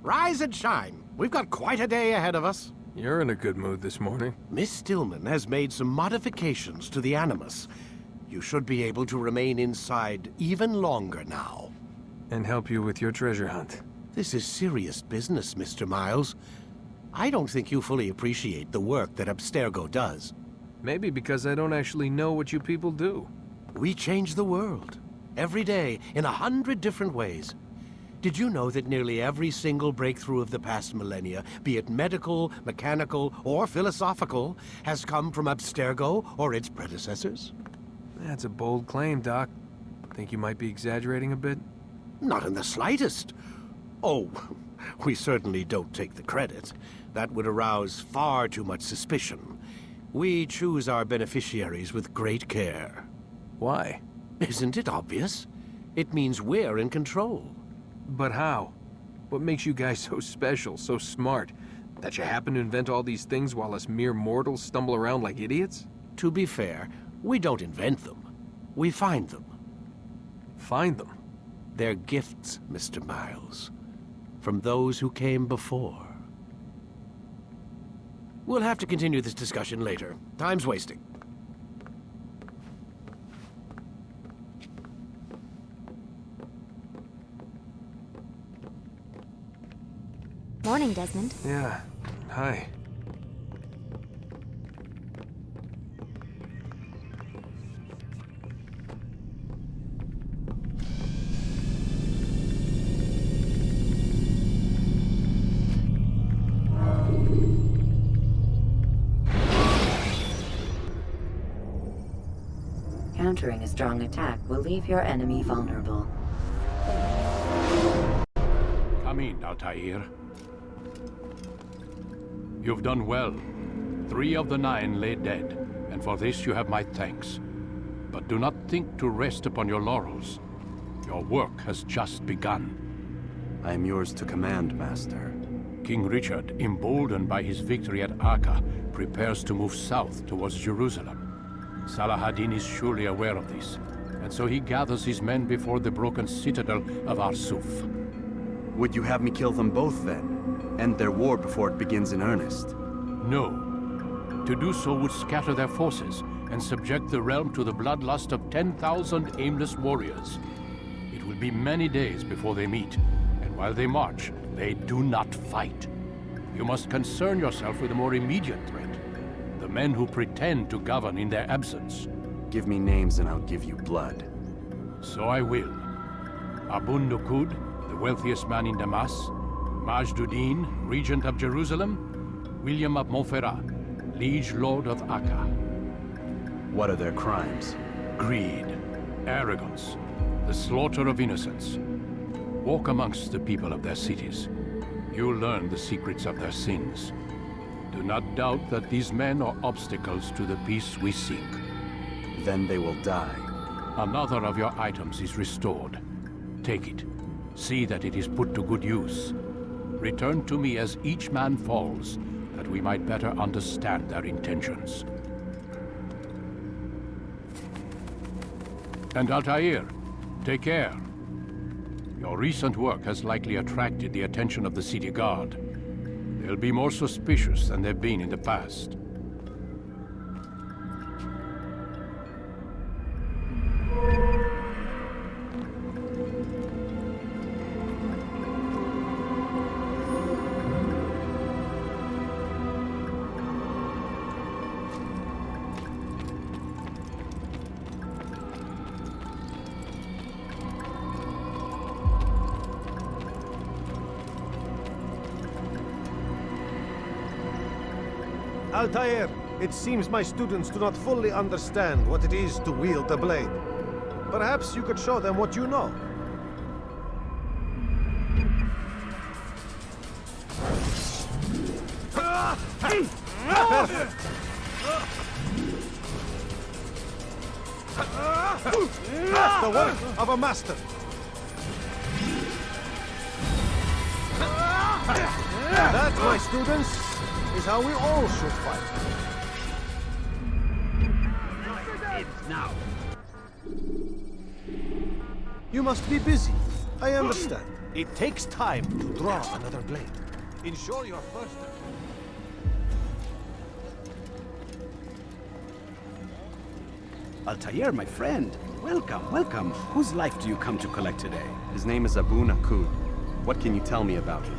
Rise and shine. We've got quite a day ahead of us. You're in a good mood this morning. Miss Stillman has made some modifications to the Animus. You should be able to remain inside even longer now. And help you with your treasure hunt. This is serious business, Mr. Miles. I don't think you fully appreciate the work that Abstergo does. Maybe because I don't actually know what you people do. We change the world. Every day, in 100 different ways. Did you know that nearly every single breakthrough of the past millennia, be it medical, mechanical, or philosophical, has come from Abstergo or its predecessors? That's a bold claim, Doc. Think you might be exaggerating a bit? Not in the slightest. Oh, we certainly don't take the credit. That would arouse far too much suspicion. We choose our beneficiaries with great care. Why? Isn't it obvious? It means we're in control. But how? What makes you guys so special, so smart? That you happen to invent all these things while us mere mortals stumble around like idiots? To be fair, we don't invent them. We find them. Find them? They're gifts, Mr. Miles. From those who came before. We'll have to continue this discussion later. Time's wasting. Morning, Desmond. Yeah. Hi. Countering a strong attack will leave your enemy vulnerable. Come in, Altaïr. You've done well. 3 of the 9 lay dead, and for this you have my thanks. But do not think to rest upon your laurels. Your work has just begun. I am yours to command, Master. King Richard, emboldened by his victory at Acre, prepares to move south towards Jerusalem. Salahadin is surely aware of this, and so he gathers his men before the broken citadel of Arsuf. Would you have me kill them both, then? End their war before it begins in earnest? No. To do so would scatter their forces and subject the realm to the bloodlust of 10,000 aimless warriors. It will be many days before they meet, and while they march, they do not fight. You must concern yourself with a more immediate threat. The men who pretend to govern in their absence. Give me names and I'll give you blood. So I will. Abun Nukud, the wealthiest man in Damas. Majduddin, regent of Jerusalem. William of Montferrat, liege lord of Acre. What are their crimes? Greed, arrogance, the slaughter of innocents. Walk amongst the people of their cities. You'll learn the secrets of their sins. Do not doubt that these men are obstacles to the peace we seek. Then they will die. Another of your items is restored. Take it. See that it is put to good use. Return to me as each man falls, that we might better understand their intentions. And Altaïr, take care. Your recent work has likely attracted the attention of the city guard. They'll be more suspicious than they've been in the past. Altaïr, it seems my students do not fully understand what it is to wield a blade. Perhaps you could show them what you know. The work of a master. That, my students, is how we all should fight. It's now. You must be busy. I understand. It takes time to draw another blade. Ensure your first... Altaïr, my friend. Welcome, welcome. Whose life do you come to collect today? His name is Abu Nakud. What can you tell me about him?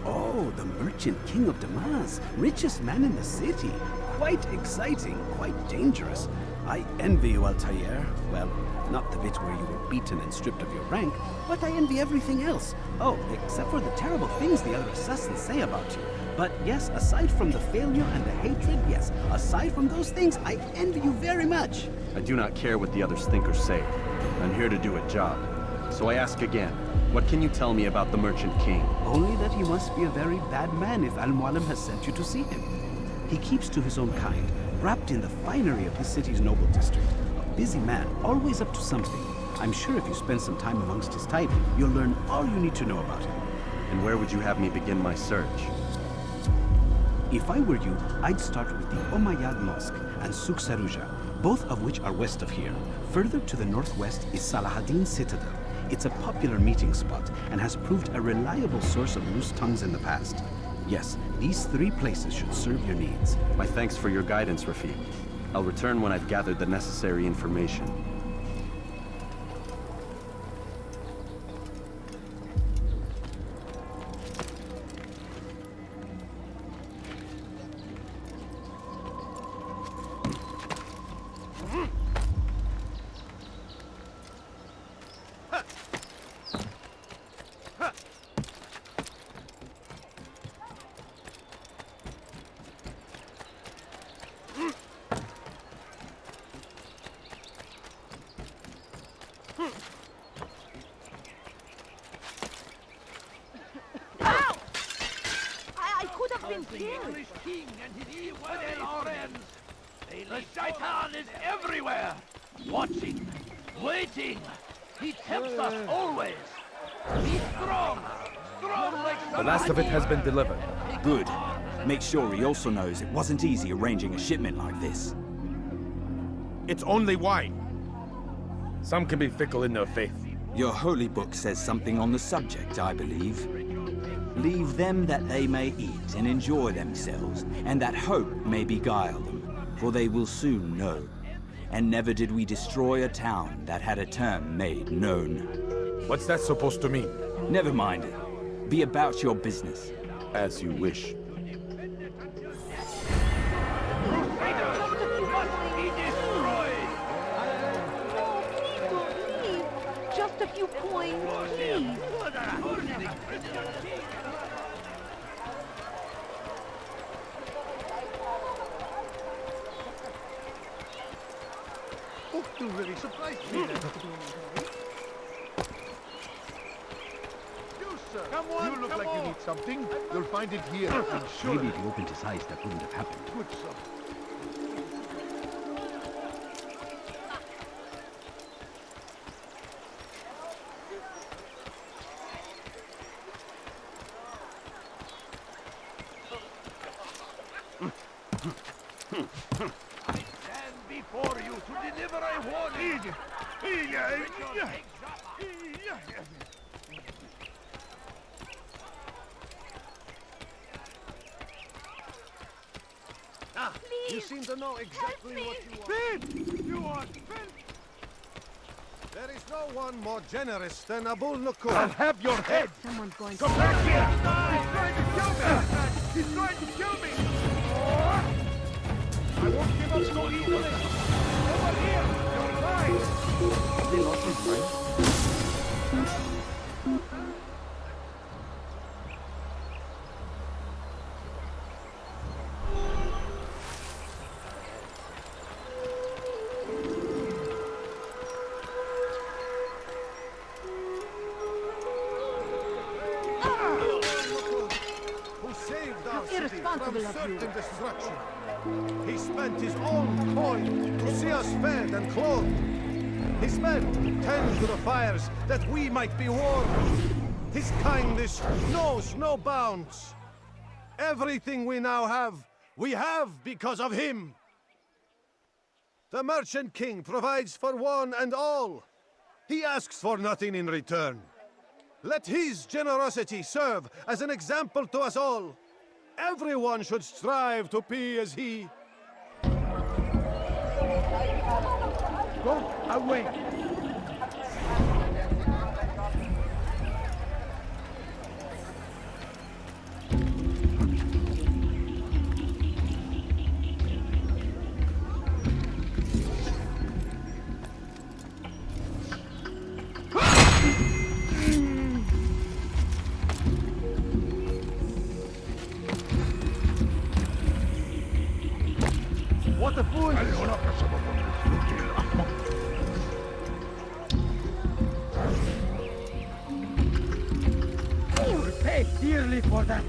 Oh, the merchant king of Damas, richest man in the city. Quite exciting, quite dangerous. I envy you, Altaïr. Well, not the bit where you were beaten and stripped of your rank, but I envy everything else. Oh, except for the terrible things the other assassins say about you. But yes, aside from the failure and the hatred, yes, aside from those things, I envy you very much. I do not care what the others think or say. I'm here to do a job. So I ask again, what can you tell me about the Merchant King? Only that he must be a very bad man if Al-Mualim has sent you to see him. He keeps to his own kind, wrapped in the finery of the city's noble district. A busy man, always up to something. I'm sure if you spend some time amongst his type, you'll learn all you need to know about him. And where would you have me begin my search? If I were you, I'd start with the Umayyad Mosque and Souk Sarouja, both of which are west of here. Further to the northwest is Salahaddin Citadel. It's a popular meeting spot and has proved a reliable source of loose tongues in the past. Yes, these three places should serve your needs. My thanks for your guidance, Rafiq. I'll return when I've gathered the necessary information. The Shaitan is everywhere! Watching, waiting! He tempts us always! He's strong! Strong like The last of it has been delivered. Good. Make sure he also knows it wasn't easy arranging a shipment like this. It's only wine. Some can be fickle in their faith. Your holy book says something on the subject, I believe. Leave them that they may eat and enjoy themselves, and that hope may beguile them, for they will soon know. And never did we destroy a town that had a term made known. What's that supposed to mean? Never mind it. Be about your business. As you wish. Just a few coins, please. Oh, you really surprised me then. You, sir. Come on, you look like you need something. You'll find it here, I'm sure. Maybe if he opened his eyes, that wouldn't have happened. Good, sir. For you to deliver a warning. You seem to know exactly what you want. Finn! You want Finn? There is no one more generous than Abu Nakud. I'll have your head! Someone's going Come back here! He's trying to kill me! He's trying to kill me! I won't give up so easily! Over here! You're right! They lost his brain. Who saved our city from irresponsible of you. certain destruction. He spent his own coin to see us fed and clothed. He spent 10 to the fires that we might be warm. His kindness knows no bounds. Everything we now have, we have because of him. The Merchant King provides for one and all. He asks for nothing in return. Let his generosity serve as an example to us all. Everyone should strive to be as he. Go away. What a fool! You will pay dearly for that.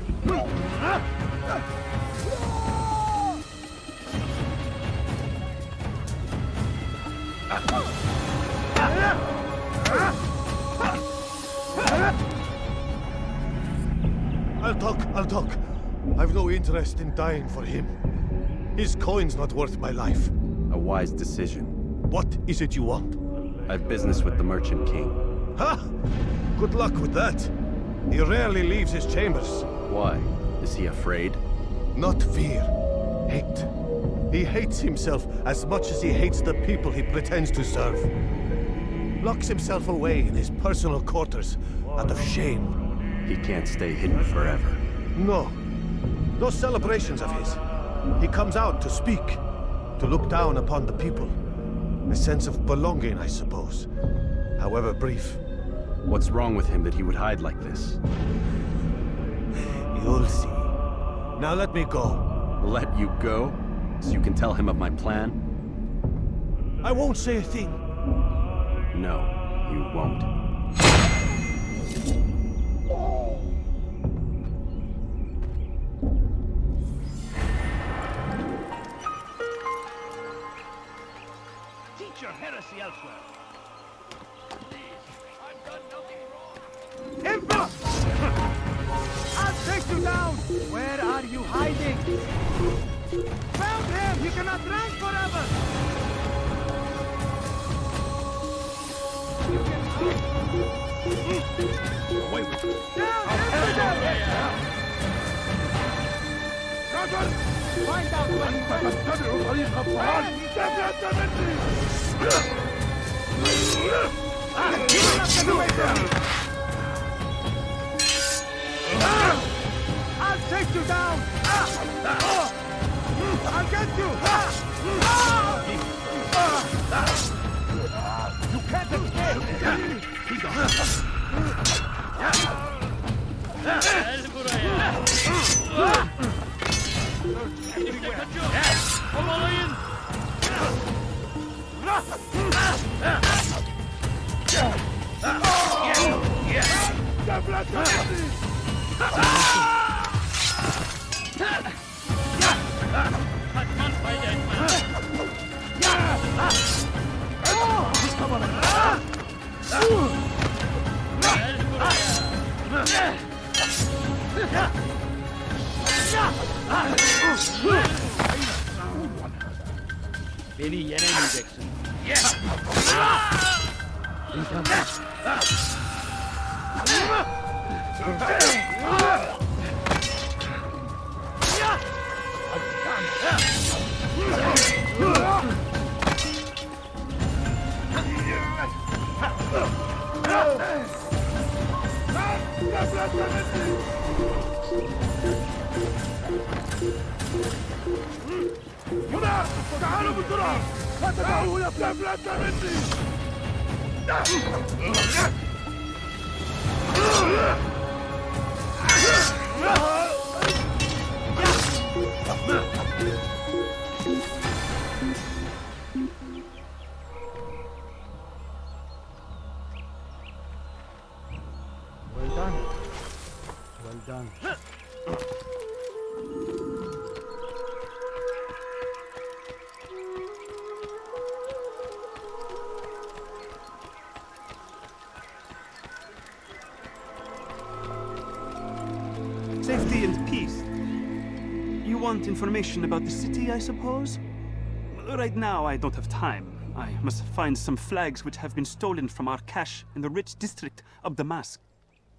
I'll talk. I've no interest in dying for him. His coin's not worth my life. A wise decision. What is it you want? I've business with the Merchant King. Ha! Good luck with that. He rarely leaves his chambers. Why? Is he afraid? Not fear. Hate. He hates himself as much as he hates the people he pretends to serve. Locks himself away in his personal quarters out of shame. He can't stay hidden forever. No. Those celebrations of his. He comes out to speak, to look down upon the people. A sense of belonging, I suppose. However brief. What's wrong with him that he would hide like this? You'll see. Now let me go. Let you go? So you can tell him of my plan? I won't say a thing. No, you won't. Teach your heresy elsewhere. I've done nothing wrong. Impa! I'll take you down! Where are you hiding? Found him! He cannot run forever! Away with you. Find out where he I'll take you down! I'll get you! You can't escape! Beni yenemeyeceksin. هنا! تعالوا بسرعة! لا تدعوه يتفلت مني! Well done. Well done. Safety and peace. You want information about the city, I suppose? Right now, I don't have time. I must find some flags which have been stolen from our cache in the rich district of Damascus.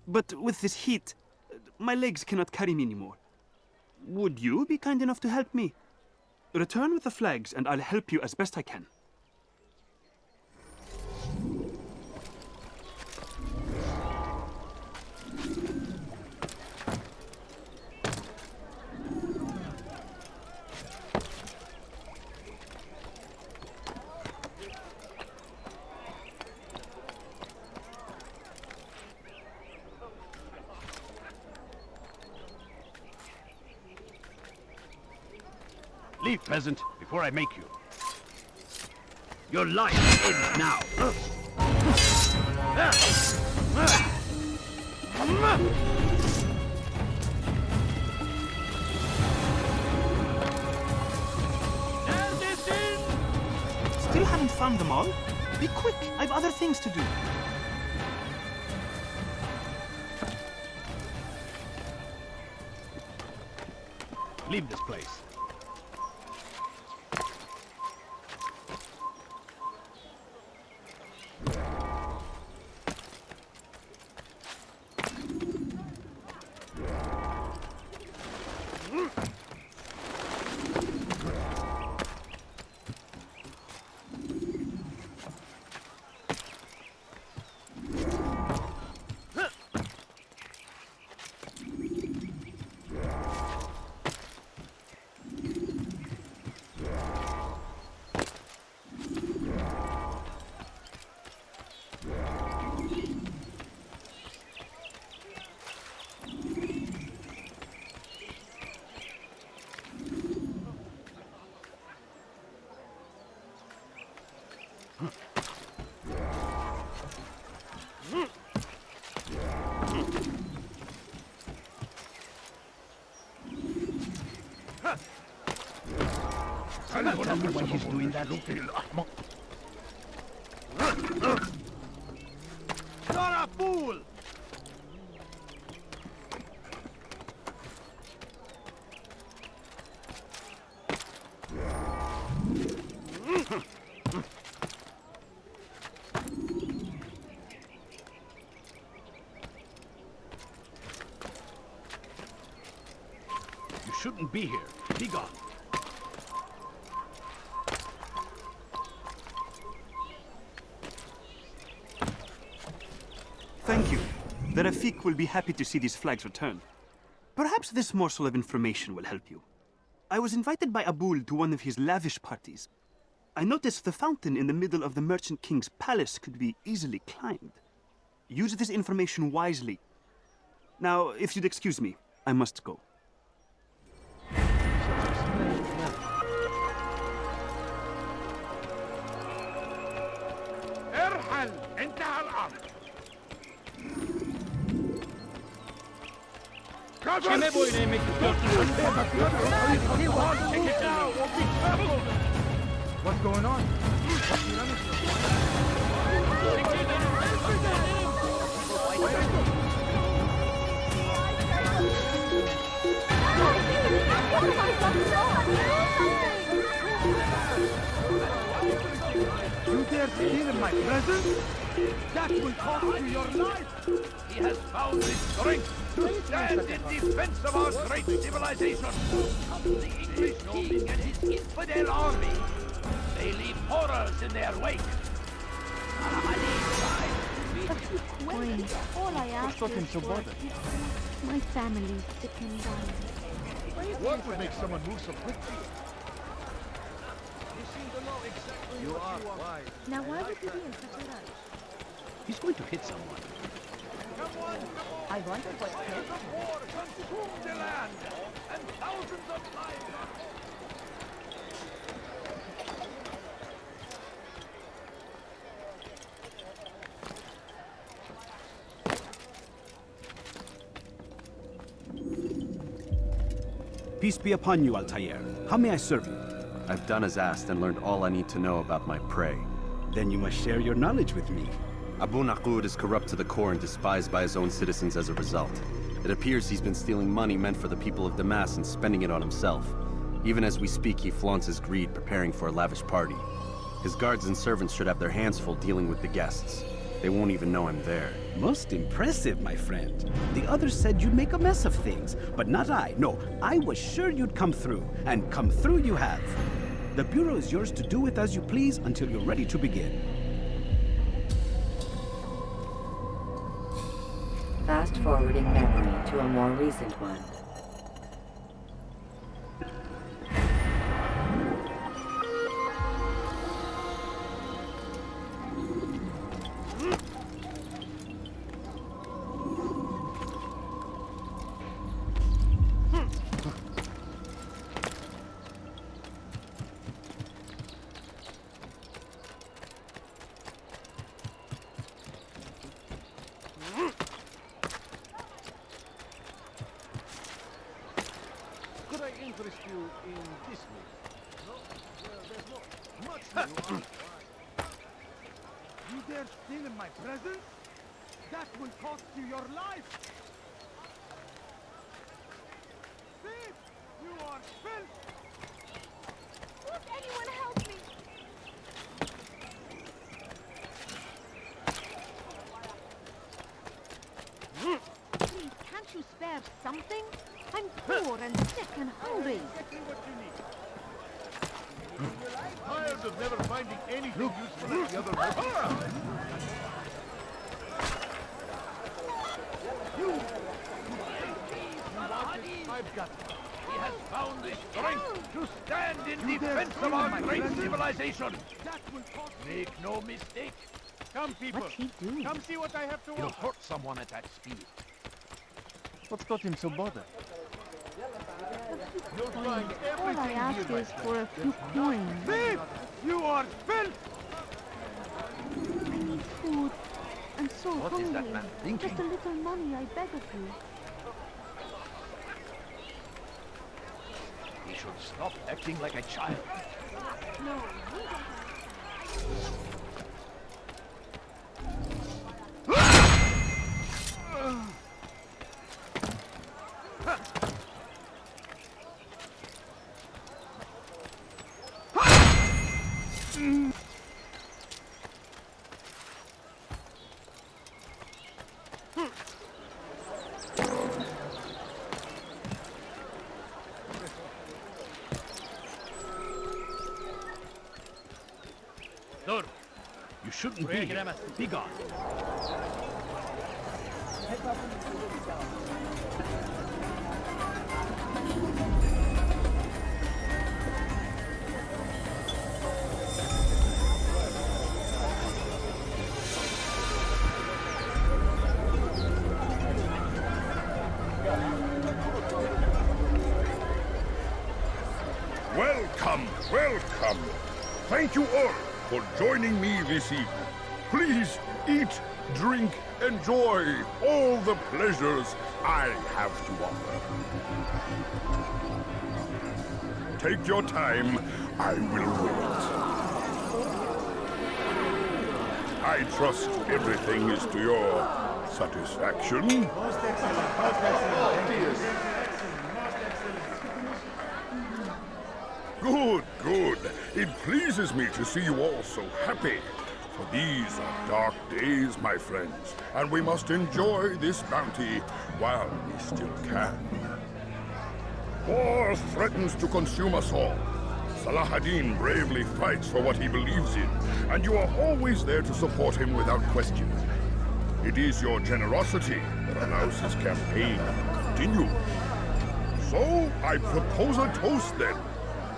But with this heat, my legs cannot carry me anymore. Would you be kind enough to help me? Return with the flags, and I'll help you as best I can. Leave, peasant, before I make you. Your life ends now. Still haven't found them all? Be quick, I've other things to do. Leave this place. Tell me why he's doing that. You're a fool! You shouldn't be here. Be gone. Thank you. The Rafiq will be happy to see these flags return. Perhaps this morsel of information will help you. I was invited by Abul to one of his lavish parties. I noticed the fountain in the middle of the Merchant King's palace could be easily climbed. Use this information wisely. Now, if you'd excuse me, I must go. ارحل انتهى الامر. What's going on? You dare steal in my presence? That will cost you your life. He has found his strength to stand in defense of our great civilization. The English king and his infidel army. They leave horrors in their wake. A few coins. All I ask is for my family sick and dying. What would make someone move so quickly? You seem to know exactly You what are you want. wise. Now why would you be in such a rush? He's going to hit someone. I wonder what The war consumed the land, and thousands of lives are Peace be upon you, Altaïr. How may I serve you? I've done as asked and learned all I need to know about my prey. Then you must share your knowledge with me. Abu Naqud is corrupt to the core and despised by his own citizens as a result. It appears he's been stealing money meant for the people of Damas and spending it on himself. Even as we speak, he flaunts his greed, preparing for a lavish party. His guards and servants should have their hands full dealing with the guests. They won't even know I'm there. Most impressive, my friend. The others said you'd make a mess of things, but not I. No, I was sure you'd come through, and come through you have. The Bureau is yours to do with as you please until you're ready to begin. Fast-forwarding memory to a more recent one. Could I interest you in this news? No? Well, there's not much new. You dare steal in my presence? That will cost you your life! Thief! You are filth! Won't anyone help me? Please, can't you spare something? I'm poor and sick and hungry. Tired of never finding anything useful at the other restaurant. I've got it. He has found the strength to stand in defense of our great civilization. That will cost Make no mistake. Come, people. What's he doing? Come see what I have to He'll offer. hurt someone at that speed. What's got him so bothered? You'll find All I everything ask here, is for a few coins. Thief! You are filth! I need food. I'm so What hungry. is that man thinking? Just a little money, I beg of you. He should stop acting like a child. No. Dur! You shouldn't be here. Be gone. Welcome, welcome. Thank you all for joining me this evening. Please eat, drink, enjoy all the pleasures I have to offer. Take your time, I will wait. I trust everything is to your satisfaction. Most excellent. Most excellent. Good, good. It pleases me to see you all so happy. For these are dark days, my friends, and we must enjoy this bounty while we still can. War threatens to consume us all. Saladin bravely fights for what he believes in, and you are always there to support him without question. It is your generosity that allows his campaign to continue. So, I propose a toast then.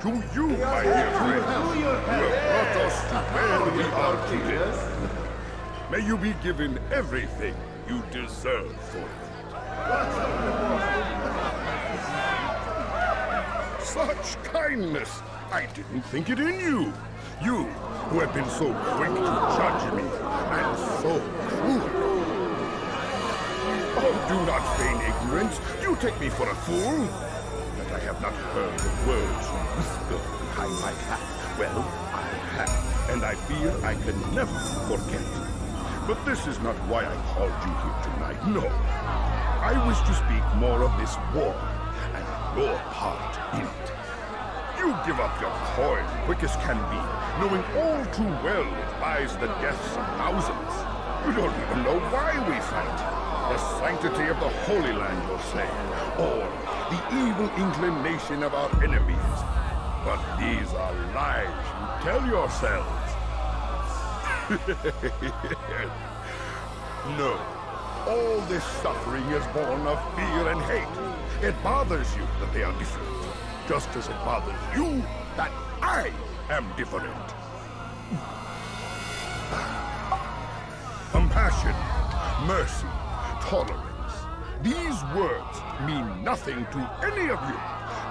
To you, my dear friend, who have brought us to where we are today. May you be given everything you deserve for it. Such kindness! I didn't think it in you. You, who have been so quick to judge me, and so cruel. Oh, do not feign ignorance. You take me for a fool. I have not heard the words you whisper behind my back. Well, I have, and I fear I can never forget. But this is not why I called you here tonight, no. I wish to speak more of this war, and your part in it. You give up your coin quick as can be, knowing all too well it buys the deaths of thousands. You don't even know why we fight. The sanctity of the Holy Land, you'll say. Or the evil inclination of our enemies. But these are lies you tell yourselves. No. All this suffering is born of fear and hate. It bothers you that they are different. Just as it bothers you that I am different. Compassion, mercy, tolerance. These words mean nothing to any of you.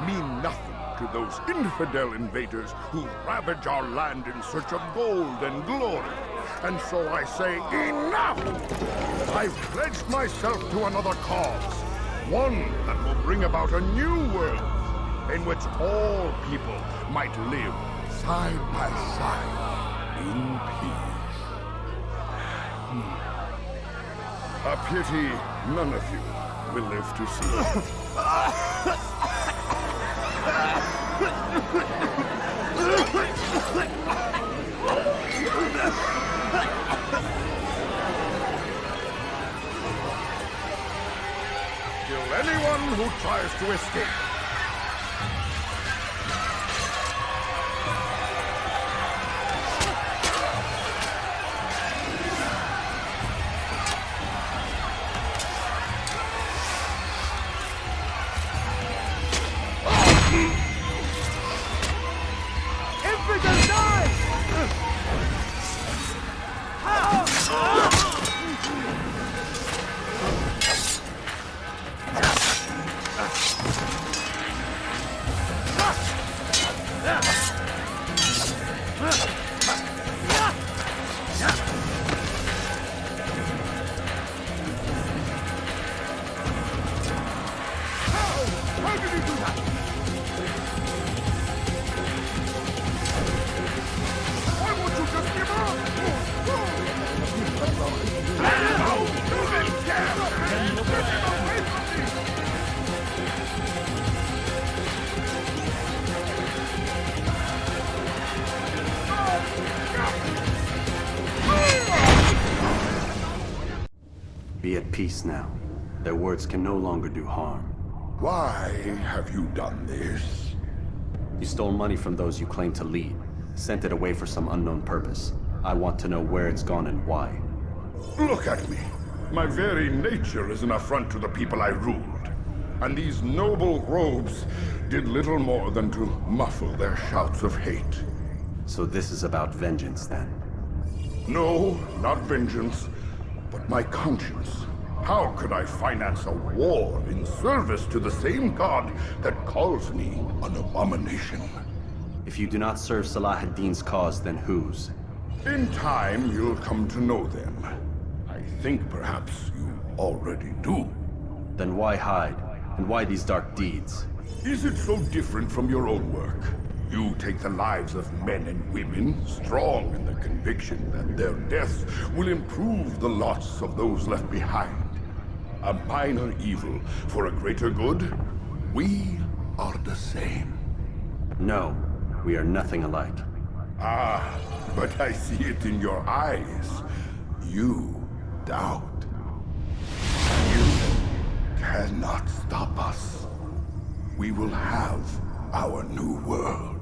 Mean nothing to those infidel invaders who ravage our land in search of gold and glory. And so I say, enough! I've pledged myself to another cause. One that will bring about a new world in which all people might live side by side in peace. A pity none of you will live to see it. Kill anyone who tries to escape. Be at peace now. Their words can no longer do harm. Why have you done this? You stole money from those you claim to lead, sent it away for some unknown purpose. I want to know where it's gone and why. Look at me. My very nature is an affront to the people I ruled. And these noble robes did little more than to muffle their shouts of hate. So this is about vengeance, then? No, not vengeance, but my conscience. How could I finance a war in service to the same god that calls me an abomination? If you do not serve Salah ad-Din's cause, then whose? In time, you'll come to know them. I think perhaps you already do. Then why hide? And why these dark deeds? Is it so different from your own work? You take the lives of men and women, strong in the conviction that their deaths will improve the lots of those left behind. A minor evil for a greater good? We are the same. No, we are nothing alike. Ah, but I see it in your eyes. You doubt. You cannot stop us. We will have our new world.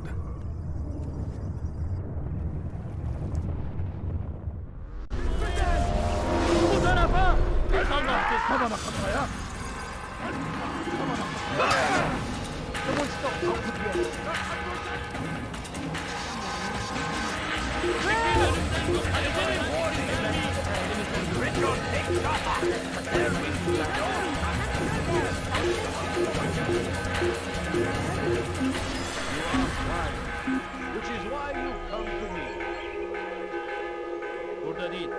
Which is why you come to me. Burada değil,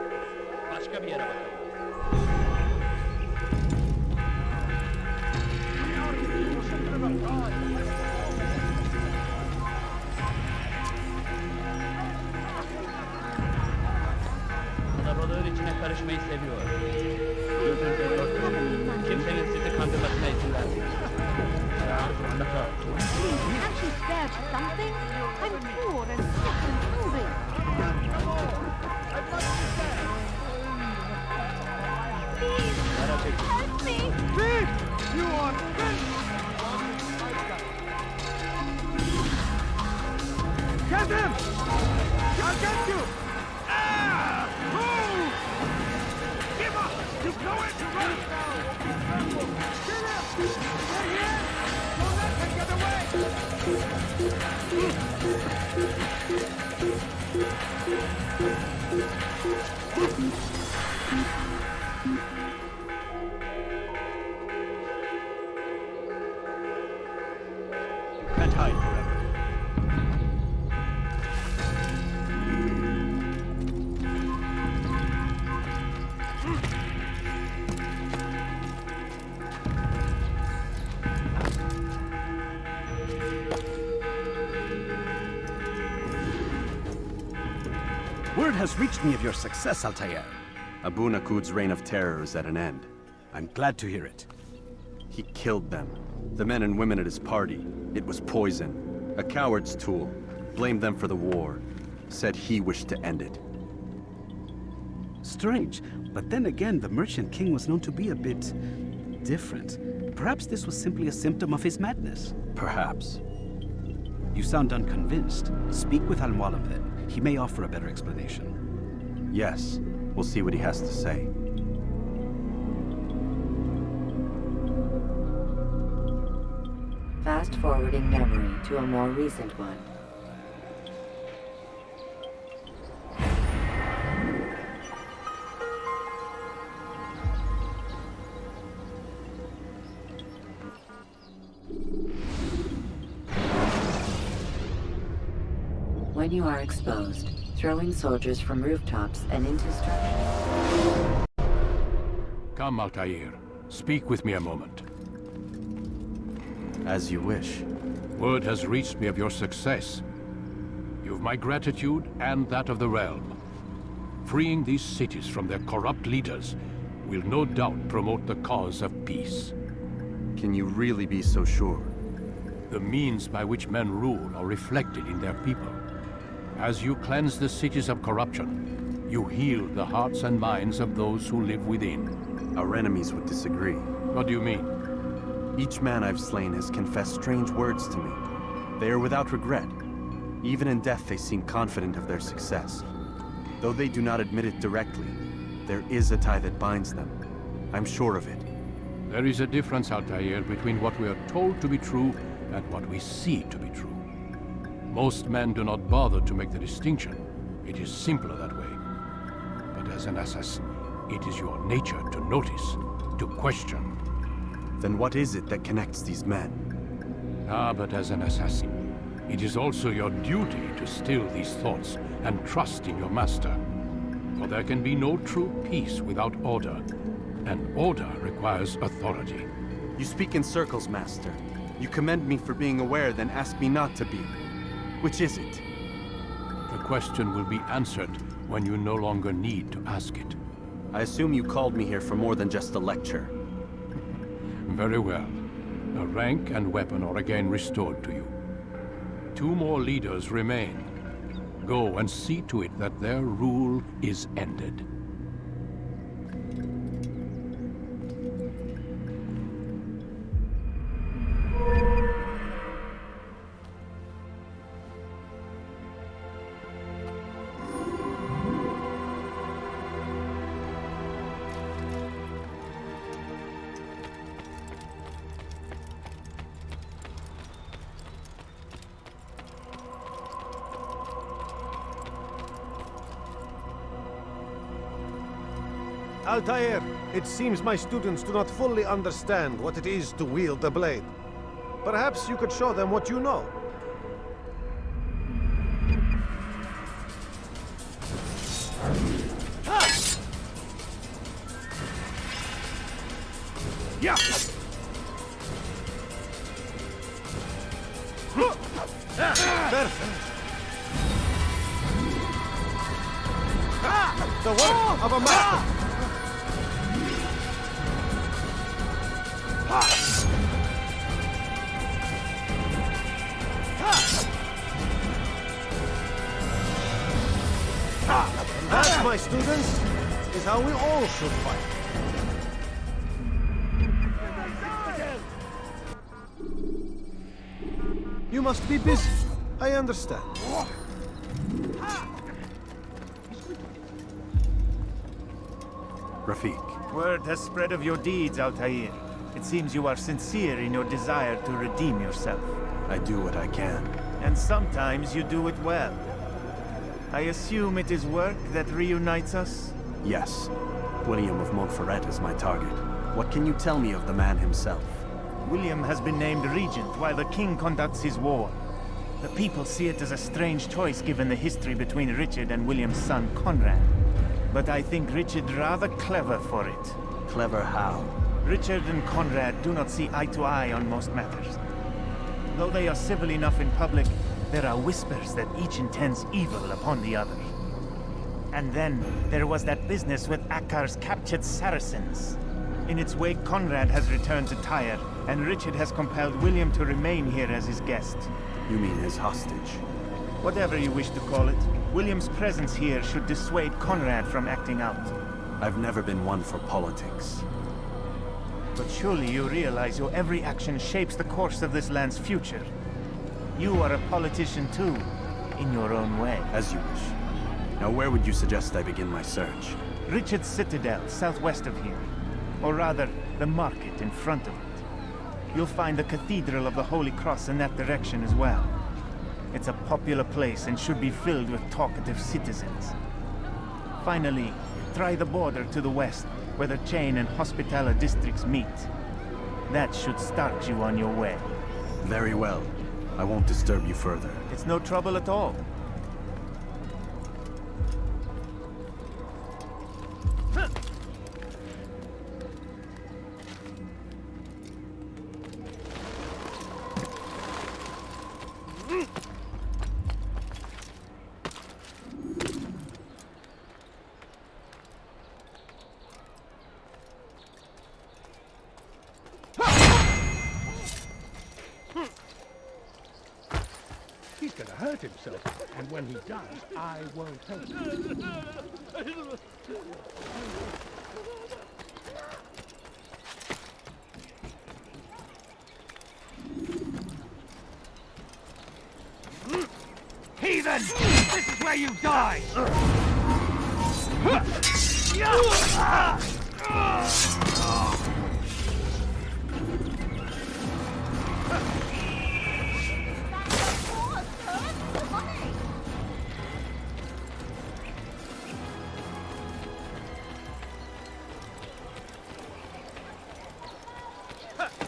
başka bir yere bakalım. Kalabalığın içine karışmayı seviyor. Gözünde gördüm. Kimsenin sizi kandırmasına izin vermiyor. You actually spared something? I'm poor and sick and hungry. You are finished! Get him! I'll get you! Ah! Move! Give up! You know it! Run now! Careful! Get him! Stay here! Don't let him get away! Can't hide forever. Word has reached me of your success, Altaïr. Abu Naqud's reign of terror is at an end. I'm glad to hear it. He killed them. The men and women at his party. It was poison. A coward's tool. Blamed them for the war. Said he wished to end it. Strange, but then again, the Merchant King was known to be a bit different. Perhaps this was simply a symptom of his madness. Perhaps. You sound unconvinced. Speak with Al-Mualim then. He may offer a better explanation. Yes. We'll see what he has to say. Fast-forwarding memory to a more recent one. When you are exposed, throwing soldiers from rooftops and into structures. Come, Altaïr. Speak with me a moment. As you wish. Word has reached me of your success. You've my gratitude and that of the realm. Freeing these cities from their corrupt leaders will no doubt promote the cause of peace. Can you really be so sure? The means by which men rule are reflected in their people. As you cleanse the cities of corruption, you heal the hearts and minds of those who live within. Our enemies would disagree. What do you mean? Each man I've slain has confessed strange words to me. They are without regret. Even in death they seem confident of their success. Though they do not admit it directly, there is a tie that binds them. I'm sure of it. There is a difference, Altaïr, between what we are told to be true and what we see to be true. Most men do not bother to make the distinction. It is simpler that way. But as an assassin, it is your nature to notice, to question. Then what is it that connects these men? But as an assassin, it is also your duty to still these thoughts and trust in your master. For there can be no true peace without order, and order requires authority. You speak in circles, Master. You commend me for being aware, then ask me not to be. Which is it? The question will be answered when you no longer need to ask it. I assume you called me here for more than just a lecture. Very well. A rank and weapon are again restored to you. 2 more leaders remain. Go and see to it that their rule is ended. Altaïr, it seems my students do not fully understand what it is to wield the blade. Perhaps you could show them what you know. Yeah! Perfect! The work of a master! And that, my students, is how we all should fight. You must be busy. I understand. Rafik. Word has spread of your deeds, Altaïr. It seems you are sincere in your desire to redeem yourself. I do what I can. And sometimes you do it well. I assume it is work that reunites us? Yes. William of Montferrat is my target. What can you tell me of the man himself? William has been named regent while the king conducts his war. The people see it as a strange choice given the history between Richard and William's son Conrad. But I think Richard rather clever for it. Clever how? Richard and Conrad do not see eye to eye on most matters. Though they are civil enough in public, there are whispers that each intends evil upon the other. And then there was that business with Akkar's captured Saracens. In its wake, Conrad has returned to Tyre, and Richard has compelled William to remain here as his guest. You mean his hostage? Whatever you wish to call it, William's presence here should dissuade Conrad from acting out. I've never been one for politics. But surely you realize your every action shapes the course of this land's future. You are a politician too, in your own way. As you wish. Now where would you suggest I begin my search? Richard's Citadel, southwest of here. Or rather, the market in front of it. You'll find the Cathedral of the Holy Cross in that direction as well. It's a popular place and should be filled with talkative citizens. Finally, try the border to the west, where the Chain and Hospitaller districts meet. That should start you on your way. Very well. I won't disturb you further. It's no trouble at all. He's gonna hurt himself, and when he does, I won't help him. Heathen! This is where you die!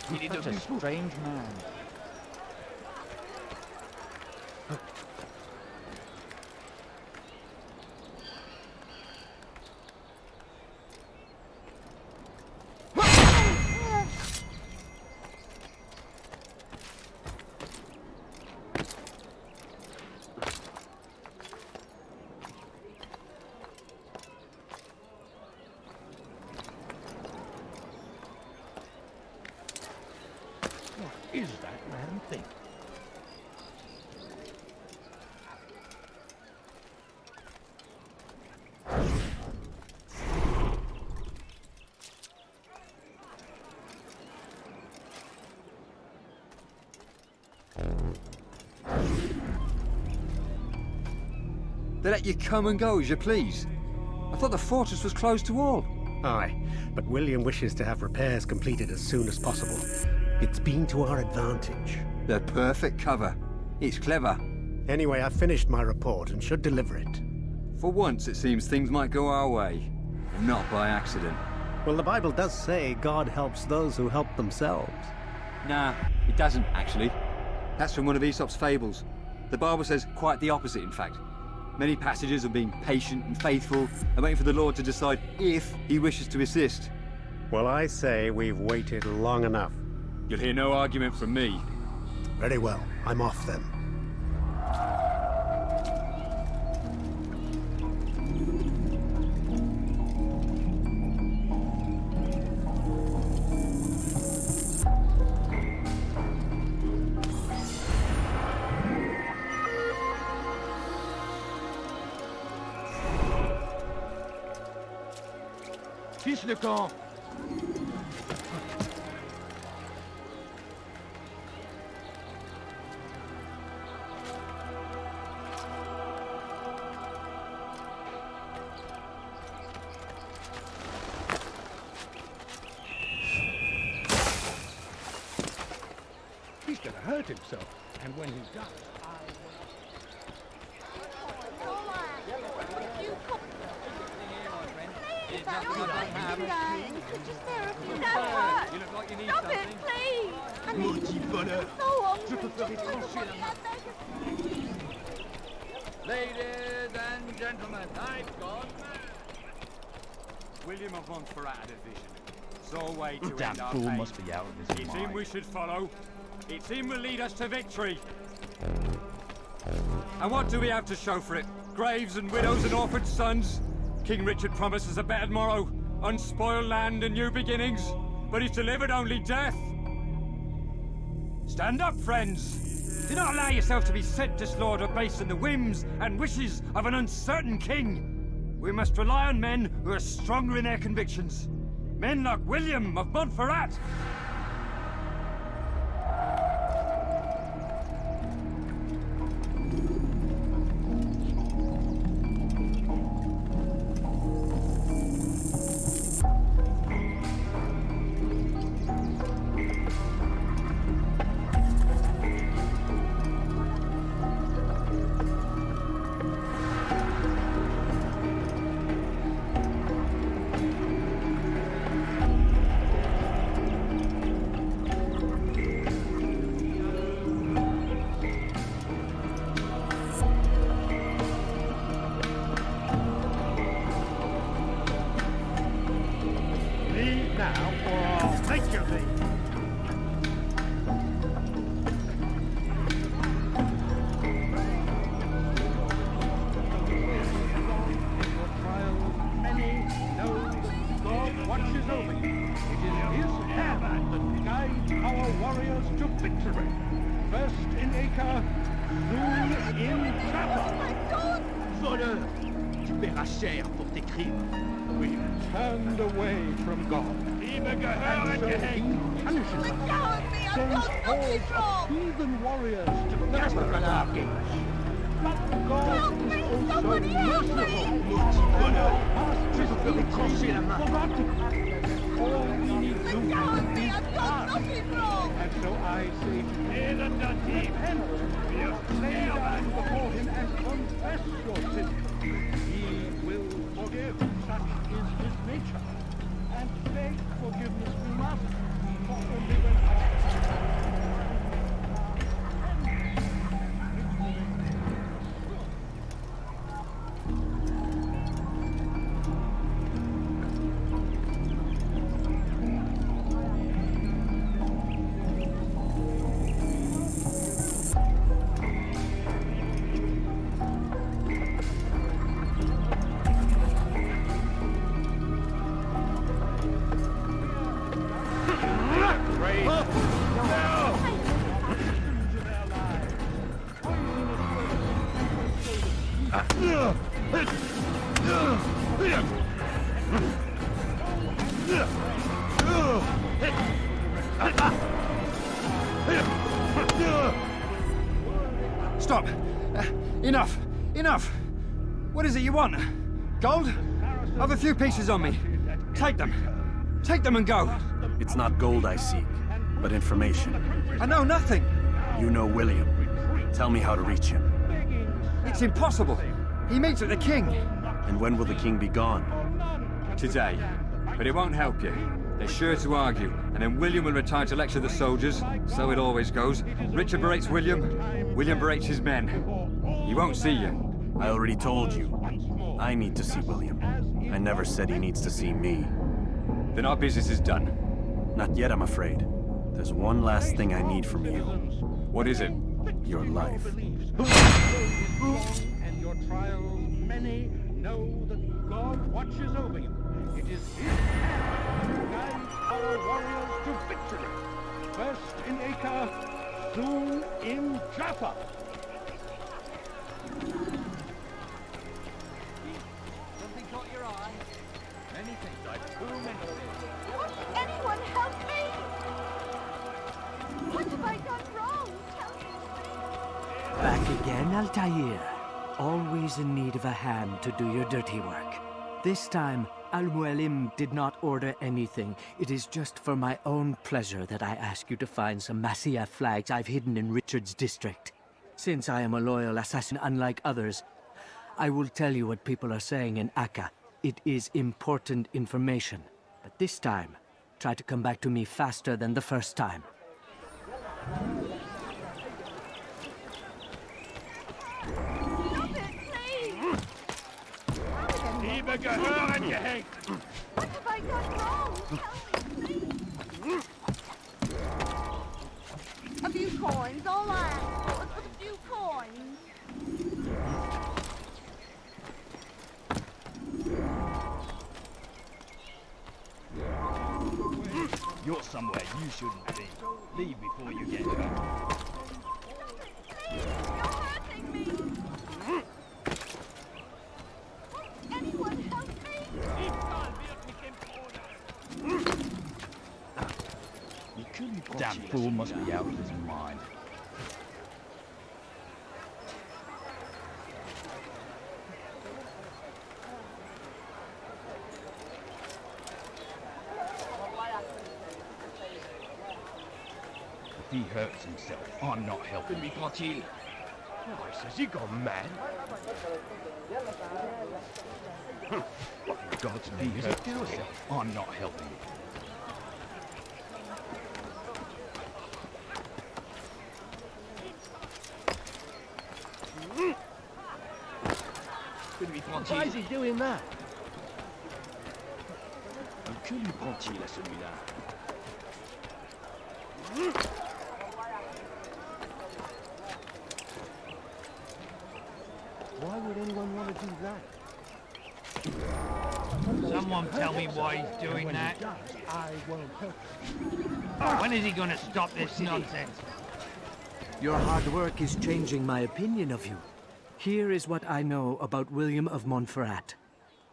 He's such a strange man. What is that man think? They let you come and go as you please. I thought the fortress was closed to all. Aye, but William wishes to have repairs completed as soon as possible. It's been to our advantage. The perfect cover. It's clever. Anyway, I've finished my report and should deliver it. For once, it seems things might go our way. Not by accident. Well, the Bible does say God helps those who help themselves. Nah, it doesn't, actually. That's from one of Aesop's fables. The Bible says quite the opposite, in fact. Many passages of being patient and faithful and waiting for the Lord to decide if he wishes to assist. Well, I say we've waited long enough. You'll hear no argument from me. Very well. I'm off then. Fiche le camp! hurt himself. And when he does, You look like you need something. Stop it, please! Maudit voleur! Je te ferai trancher la main. Ladies and gentlemen, I've got William of Montferrat had a vision. Sole way to Damn end our fool pain. must be out of his It's mind. him we should follow. It's him will lead us to victory. And what do we have to show for it? Graves and widows and orphaned sons? King Richard promises a better morrow, unspoiled land and new beginnings, but he's delivered only death. Stand up, friends! Do not allow yourself to be sent to slaughter based on the whims and wishes of an uncertain king. We must rely on men who are stronger in their convictions. Men like William of Montferrat. we turned away from God. And so he punishes us. Sends hordes of heathen warriors to massacre our kings. But God is also merciful. Past history is forgotten. All we need to do is ask. And so I say, repent. Lay down before him and confess your sins. He will forgive. Such is his nature. And beg forgiveness we must. For only when Stop! Enough! Enough! What is it you want? Gold? I have a few pieces on me. Take them. Take them and go. It's not gold I seek, but information. I know nothing. You know William. Tell me how to reach him. It's impossible. He meets with the king. And when will the king be gone? Today. But it won't help you. They're sure to argue, and then William will retire to lecture the soldiers. So it always goes. Richard berates William. William berates his men. He won't see you. I already told you. I need to see William. I never said he needs to see me. Then our business is done. Not yet, I'm afraid. There's one last thing I need from you. What is it? Your life. And your trials many know that God watches over you. It is his hand who guides our warriors to victory. First in Acre, soon in Jaffa. Something caught your eye. Many things like boom and Won't anyone help me? What have I done wrong? Tell me. Back again, Altaïr. Always in need of a hand to do your dirty work. This time, Al-Mualim did not order anything. It is just for my own pleasure that I ask you to find some Masyaf flags I've hidden in Richard's district. Since I am a loyal assassin unlike others, I will tell you what people are saying in Akka. It is important information. But this time, try to come back to me faster than the first time. Liebe gehören gehängt! What have I done wrong? Tell me, please. A few coins, all I ask for was a few coins. You're somewhere you shouldn't be. Leave before you get hurt. Please, you're hurting me. Won't anyone help me? Damn fool must be out of his mind. If he hurts himself, I'm not helping. Has he gone mad? What in God's name is he doing? I'm not helping. Why is he doing that? Que lui prend-il à celui-là? Why would anyone want to do that? Someone tell me why he's doing that. I won't hurt. When is he going to stop this nonsense? Your hard work is changing my opinion of you. Here is what I know about William of Montferrat.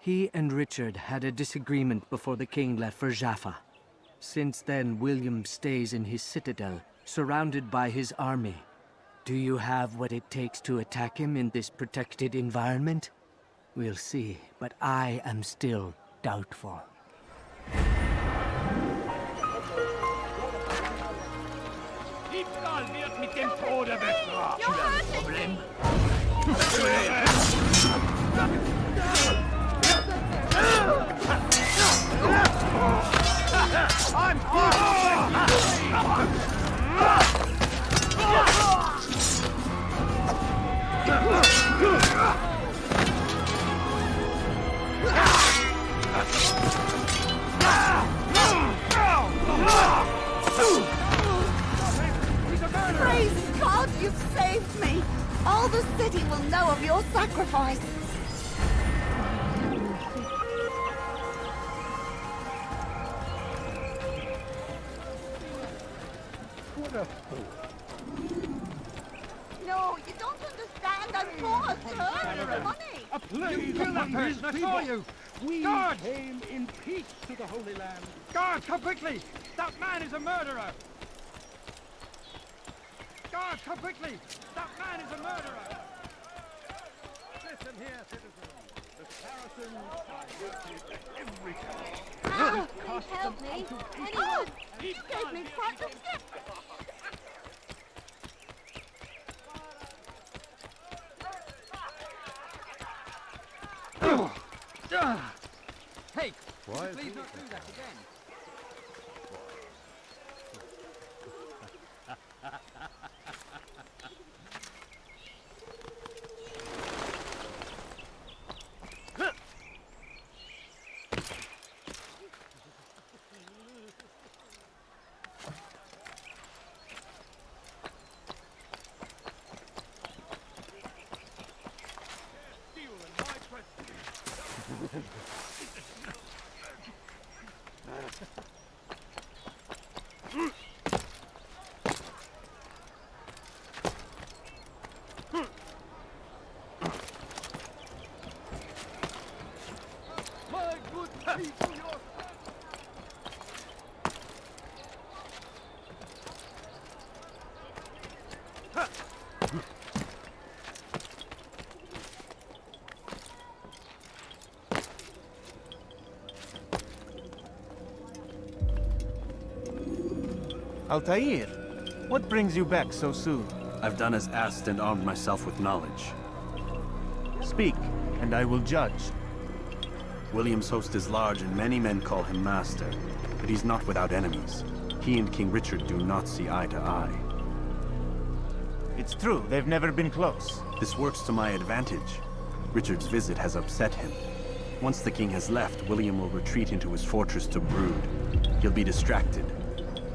He and Richard had a disagreement before the king left for Jaffa. Since then, William stays in his citadel, surrounded by his army. Do you have what it takes to attack him in this protected environment? We'll see, but I am still doubtful. Diebstahl wird mit dem Tode bestraft. You're hurting me. Praise God, you've saved me. All the city will know of your sacrifice. What a fool. No, you don't understand. I'm poor, sir. Money. A plague among his people. We came in peace to the Holy Land. Guard, come quickly! That man is a murderer! Guard, come quickly! That man is a murderer! Listen here, citizens. The Saracens are guilty at every turn. Ah, please help me. Anyone. You gave me part of it. Hey, Why is please he- not do that again. My good people, your Altaïr, what brings you back so soon? I've done as asked and armed myself with knowledge. Speak, and I will judge. William's host is large, and many men call him master. But he's not without enemies. He and King Richard do not see eye to eye. It's true, they've never been close. This works to my advantage. Richard's visit has upset him. Once the king has left, William will retreat into his fortress to brood. He'll be distracted.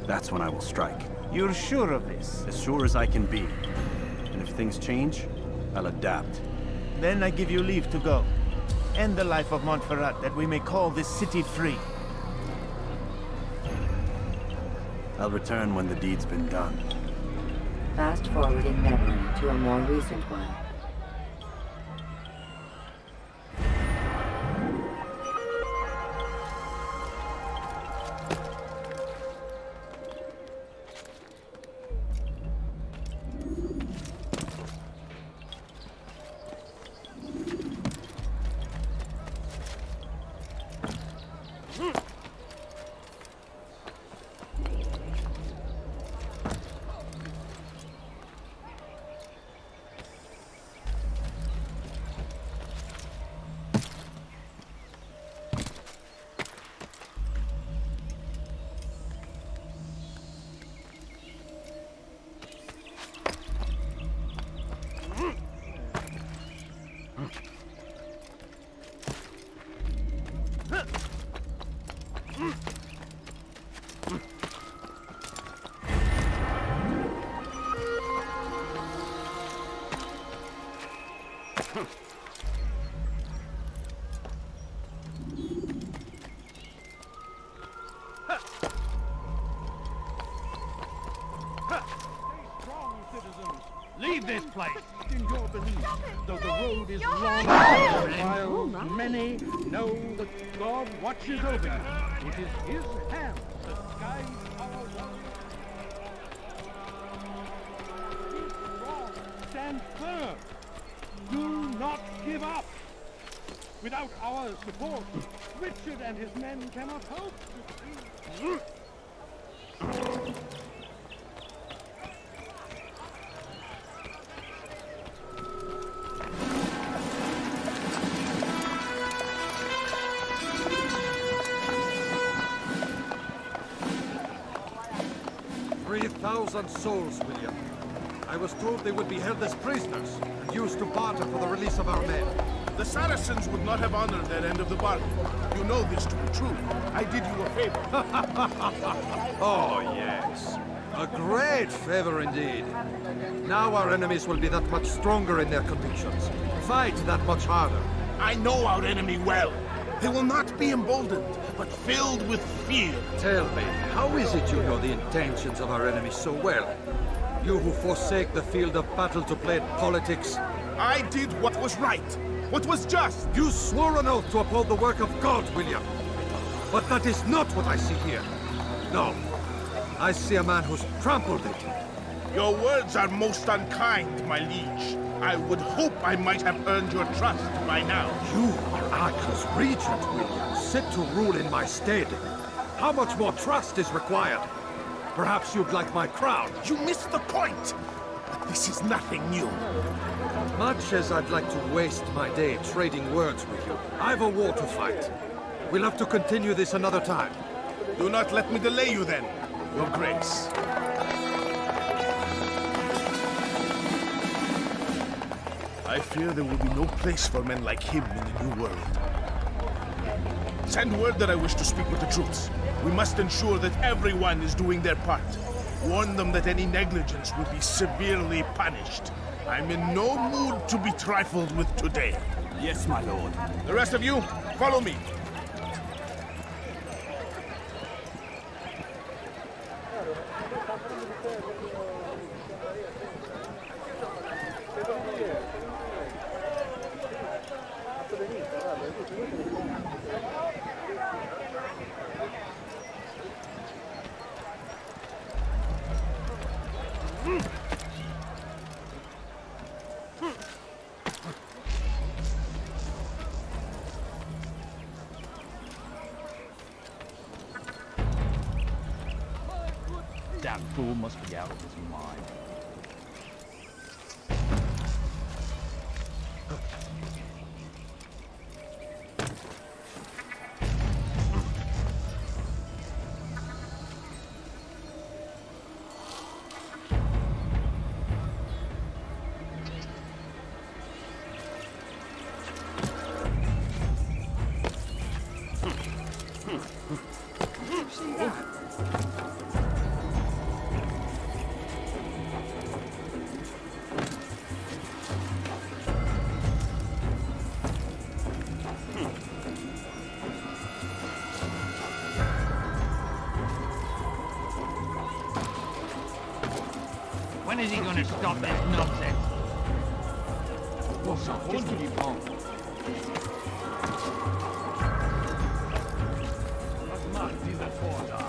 That's when I will strike. You're sure of this? As sure as I can be. And if things change, I'll adapt. Then I give you leave to go. End the life of Montferrat, that we may call this city free. I'll return when the deed's been done. Fast forward in memory to a more recent one. Leave this place! In your belief, though the road is long while many know that God watches over you. It is His hand that guides our walk. Be strong, stand firm. Do not give up. Without our support, Richard and his men cannot hope to free. 3,000 souls, William. I was told they would be held as prisoners and used to barter for the release of our men. The Saracens would not have honored their end of the bargain. You know this to be true. I did you a favor. Oh, yes. A great favor indeed. Now our enemies will be that much stronger in their convictions. Fight that much harder. I know our enemy well. They will not be emboldened, but filled with fear. Tell me, how is it you know the intentions of our enemies so well? You who forsake the field of battle to play at politics. I did what was right, what was just. You swore an oath to uphold the work of God, William. But that is not what I see here. No. I see a man who's trampled it. Your words are most unkind, my liege. I would hope I might have earned your trust by now. You are Archer's regent, William, set to rule in my stead. How much more trust is required? Perhaps you'd like my crown. You missed the point. But this is nothing new. Much as I'd like to waste my day trading words with you, I've a war to fight. We'll have to continue this another time. Do not let me delay you then, Your Grace. I fear there will be no place for men like him in the New World. Send word that I wish to speak with the troops. We must ensure that everyone is doing their part. Warn them that any negligence will be severely punished. I'm in no mood to be trifled with today. Yes, my lord. The rest of you, follow me. That fool must be out of his mind. When is he going to stop this nonsense? What's up? Qu'est-ce qu'il lui prend? Was macht dieser Tor da?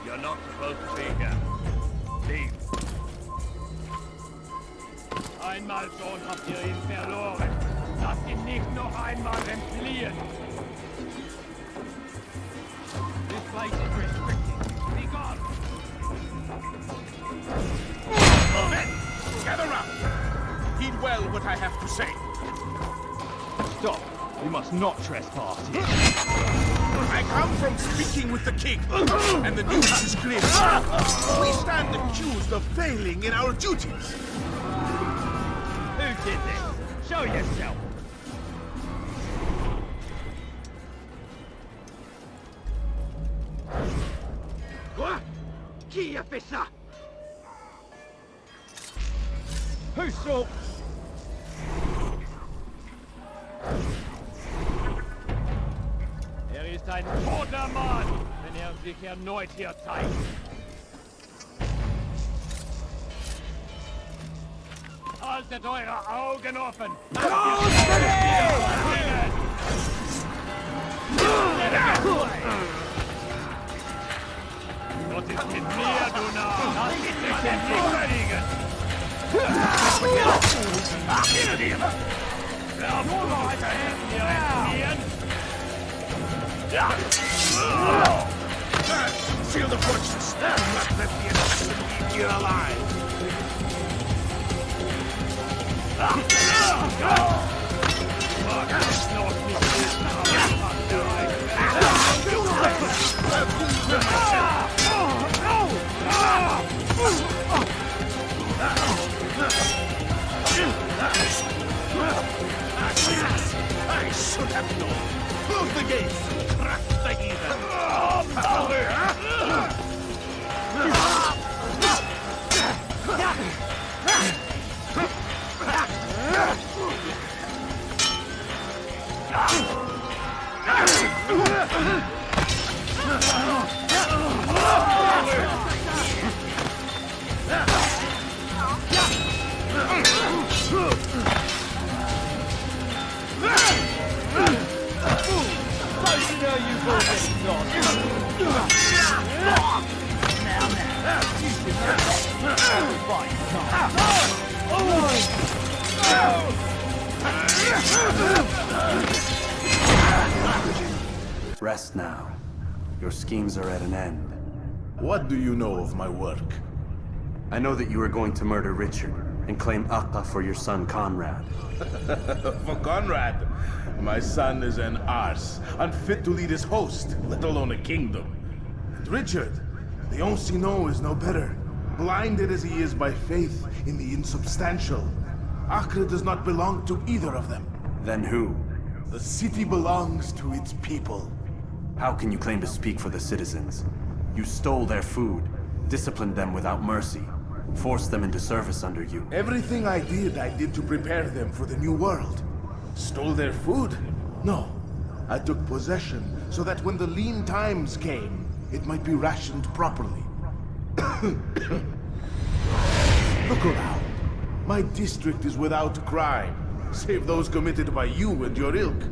You're not supposed to be here. Leave. Einmal schon habt ihr ihn verloren. Lasst ihn nicht noch einmal entfliehen. This place is restricted. Be gone. Men, gather round. Heed well what I have to say. Stop. You must not trespass here. I come from speaking with the king, and the news is clear. We stand accused of failing in our duties. Who did this? Show yourself. Quoi? Qui a fait ça? Who saw? Ist ein toter Mann, wenn sich erneut hier zeigt. Haltet eure Augen offen! Gott ist mit mir, du Narr! Lass dich nicht entwürdigen! Wer nur weiterhin hier entfliehen? Seal the fortress. Do not let the assassin leave here alive. I should have known. Close the gates. Trap the heathen. your schemes are at an end. What do you know of my work? I know that you are going to murder Richard and claim Akka for your son Conrad. For Conrad? My son is an arse, unfit to lead his host, let alone a kingdom. And Richard, the Ancino is no better, blinded as he is by faith in the insubstantial. Acre does not belong to either of them. Then who? The city belongs to its people. How can you claim to speak for the citizens? You stole their food, disciplined them without mercy, forced them into service under you. Everything I did to prepare them for the new world. Stole their food? No. I took possession so that when the lean times came, it might be rationed properly. Look around. My district is without crime, save those committed by you and your ilk.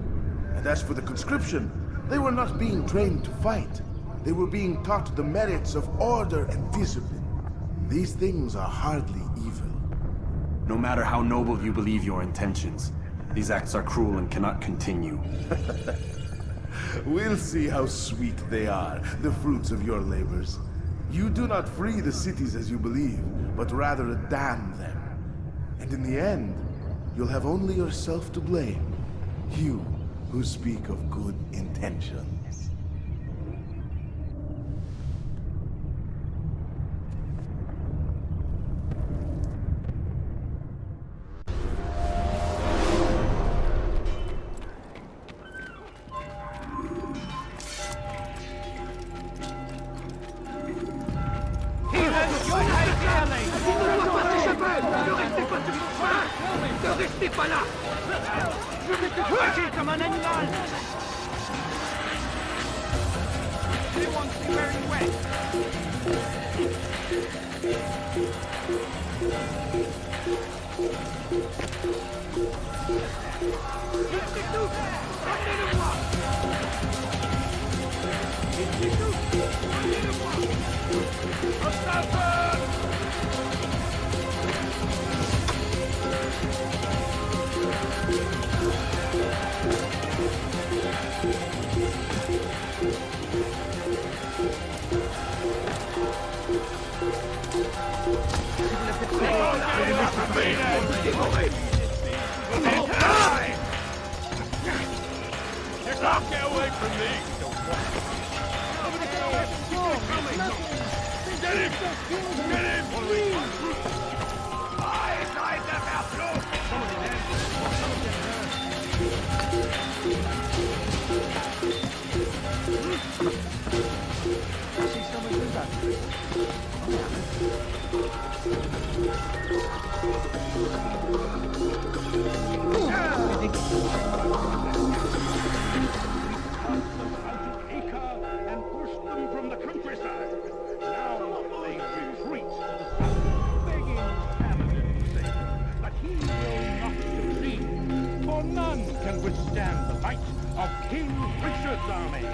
And as for the conscription, they were not being trained to fight. They were being taught the merits of order and discipline. These things are hardly evil. No matter how noble you believe your intentions, these acts are cruel and cannot continue. We'll see how sweet they are, the fruits of your labors. You do not free the cities as you believe, but rather damn them. And in the end, you'll have only yourself to blame. You who speak of good intentions. Comme un animal! He wants to be very wet. You can't get away from me! Get him! Get him! I the mouth! And pushed them from the countryside. Now they retreat to the south, begging Camden's sake. But he will not succeed, for none can withstand the might of King Richard's army.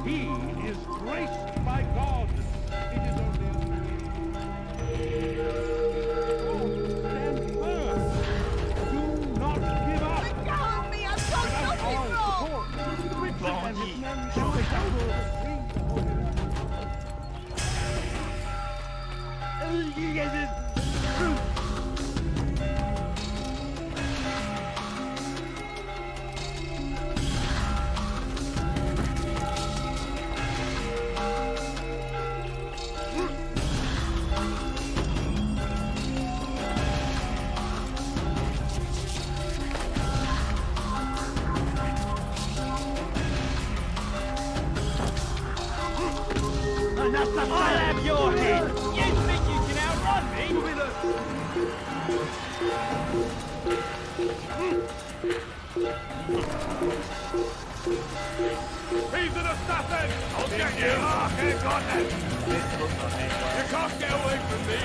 He is graced by God. It is only a stand firm. Do not give up. Let go of me! I've done nothing wrong! Richard and his men shall battle to free the Holy Land. I'll have your head! You think you can outrun me? He's an assassin! I'll get you! You can't get away from me!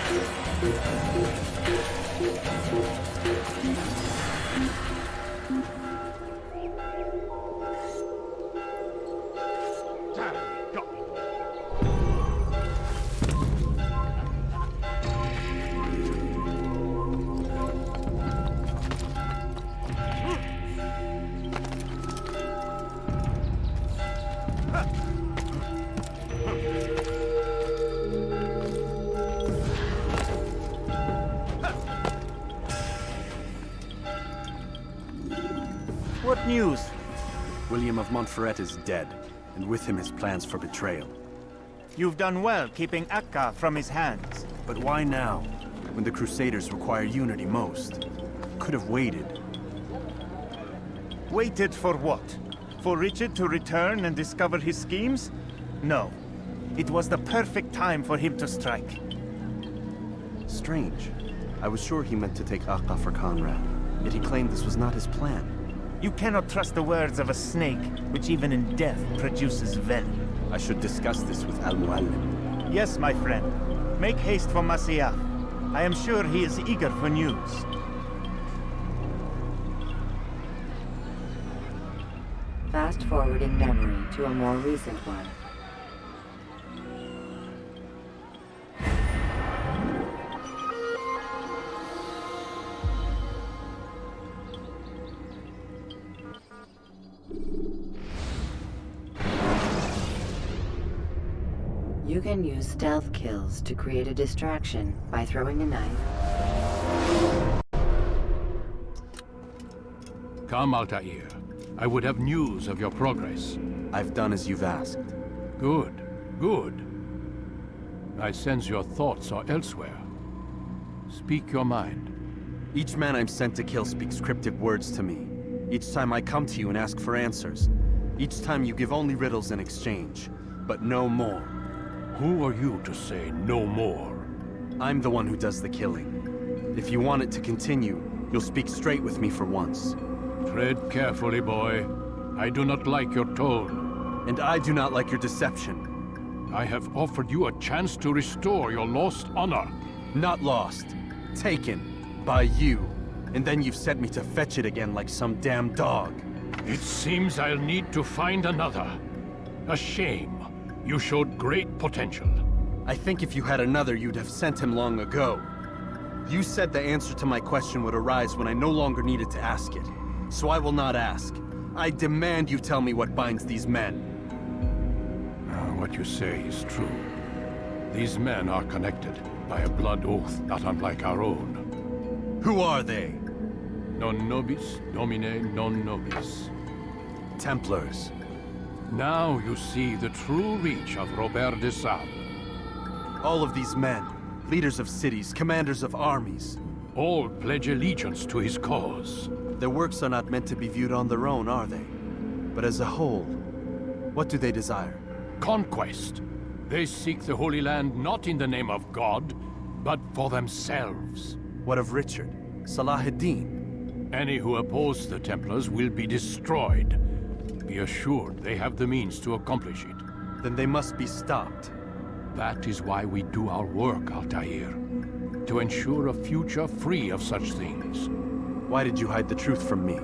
What news? William of Montferrat is dead, and with him his plans for betrayal. You've done well keeping Akka from his hands. But why now, when the Crusaders require unity most? Could have waited. Waited for what? For Richard to return and discover his schemes? No. It was the perfect time for him to strike. Strange. I was sure he meant to take Akka for Conrad, yet he claimed this was not his plan. You cannot trust the words of a snake, which even in death produces venom. I should discuss this with Al-Muallim. Yes, my friend. Make haste for Masyaf. I am sure he is eager for news. Fast-forwarding memory to a more recent one. You can use stealth kills to create a distraction by throwing a knife. Come, Altaïr. I would have news of your progress. I've done as you've asked. Good, good. I sense your thoughts are elsewhere. Speak your mind. Each man I'm sent to kill speaks cryptic words to me. Each time I come to you and ask for answers. Each time you give only riddles in exchange, but no more. Who are you to say no more? I'm the one who does the killing. If you want it to continue, you'll speak straight with me for once. Tread carefully, boy. I do not like your tone. And I do not like your deception. I have offered you a chance to restore your lost honor. Not lost. Taken. By you. And then you've sent me to fetch it again like some damn dog. It seems I'll need to find another. A shame. You showed great potential. I think if you had another, you'd have sent him long ago. You said the answer to my question would arise when I no longer needed to ask it. So I will not ask. I demand you tell me what binds these men. What you say is true. These men are connected by a blood oath not unlike our own. Who are they? Non nobis, domine non nobis. Templars. Now you see the true reach of Robert de Sable. All of these men, leaders of cities, commanders of armies. All pledge allegiance to his cause. Their works are not meant to be viewed on their own, are they? But as a whole, what do they desire? Conquest. They seek the Holy Land not in the name of God, but for themselves. What of Richard? Salah ad-Din? Any who oppose the Templars will be destroyed. Be assured they have the means to accomplish it. Then they must be stopped. That is why we do our work, Altaïr. To ensure a future free of such things. Why did you hide the truth from me?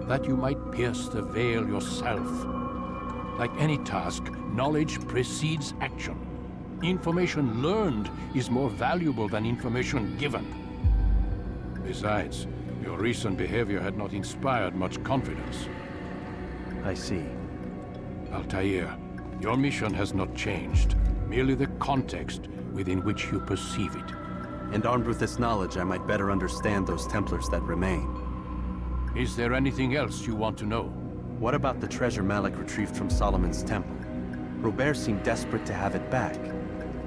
That you might pierce the veil yourself. Like any task, knowledge precedes action. Information learned is more valuable than information given. Besides, your recent behavior had not inspired much confidence. I see. Altaïr, your mission has not changed. Merely the context within which you perceive it. And armed with this knowledge, I might better understand those Templars that remain. Is there anything else you want to know? What about the treasure Malik retrieved from Solomon's temple? Robert seemed desperate to have it back.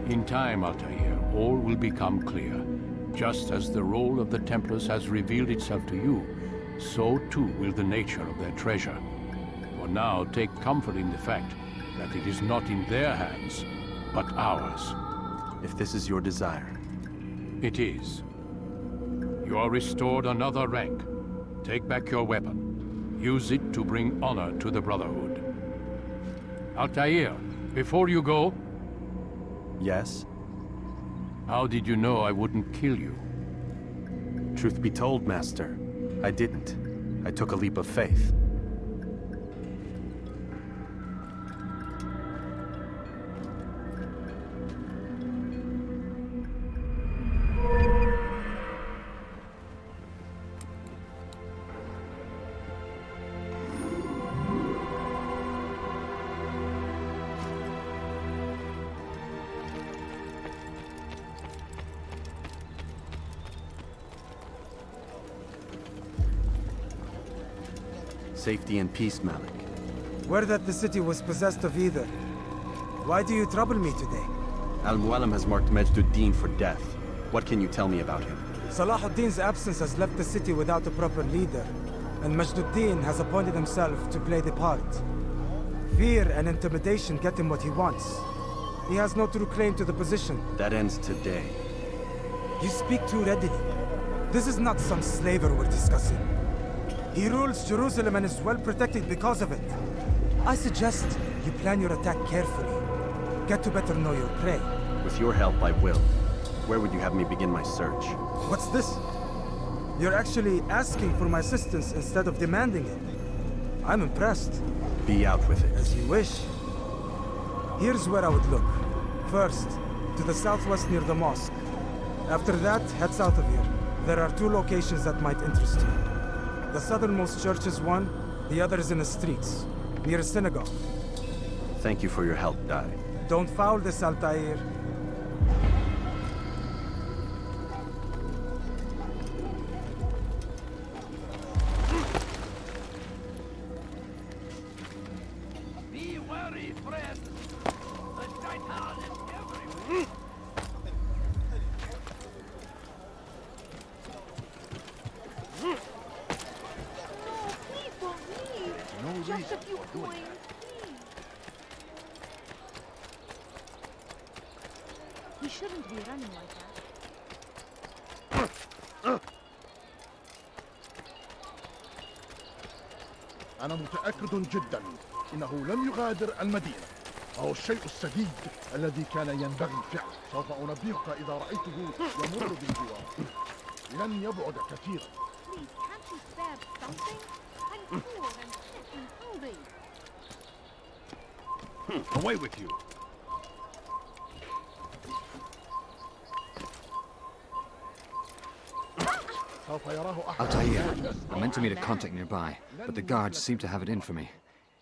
In time, Altaïr, all will become clear. Just as the role of the Templars has revealed itself to you, so too will the nature of their treasure. For now, take comfort in the fact that it is not in their hands, but ours. If this is your desire. It is. You are restored another rank. Take back your weapon. Use it to bring honor to the Brotherhood. Altaïr, before you go... Yes? How did you know I wouldn't kill you? Truth be told, Master, I didn't. I took a leap of faith. safety and peace, Malik. Word that the city was possessed of either. Why do you trouble me today? Al-Mualim has marked Majduddin for death. What can you tell me about him? Salahuddin's absence has left the city without a proper leader, and Majduddin has appointed himself to play the part. Fear and intimidation get him what he wants. He has no true claim to the position. That ends today. You speak too readily. This is not some slaver we're discussing. He rules Jerusalem and is well protected because of it. I suggest you plan your attack carefully. Get to better know your prey. With your help, I will. Where would you have me begin my search? What's this? You're actually asking for my assistance instead of demanding it. I'm impressed. Be out with it. As you wish. Here's where I would look. First, to the southwest near the mosque. After that, head south of here. There are 2 locations that might interest you. The southernmost church is one, the other is in the streets, near a synagogue. Thank you for your help, Dai. Don't foul this, Altaïr. Be wary, friend. The shaitan is everywhere. Please don't leave. No Just reason a few for doing coins. We shouldn't be running like that. أنا متأكد جدا إنه لم يغادر المدينة. أو الشيء السديد الذي كان ينبغي فعله. سوف أنبهك إذا رأيته يمر بالجوار. لن يبعد كثيرا. Please, can't you spare something? I'm poor and sick and hungry. Away with you. Altaïr, I meant to meet a contact nearby, but the guards seem to have it in for me.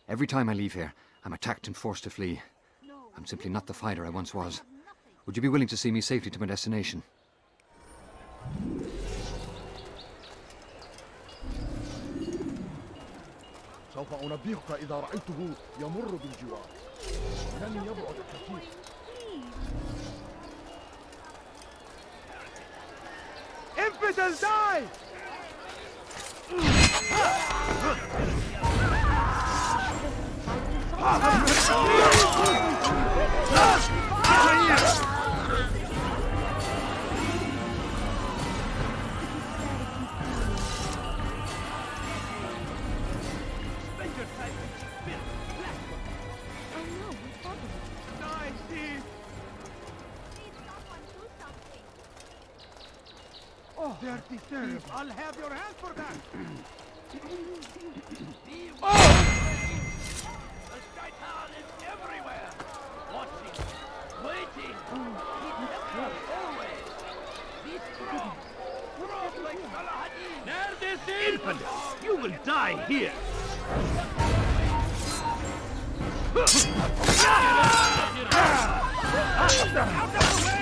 Every time I leave here, I'm attacked and forced to flee. I'm simply not the fighter I once was. Would you be willing to see me safely to my destination? سوف أنبهك إذا رأيته يمر بالجوار. لن يبعد كثيرا. Infidels die! Dirty serve. I'll have your hand for that. The shaitan is everywhere. Watching, waiting. Always. Be strong. Strong like Salah-ad-Din. Infidels, you will die here. Out of the way!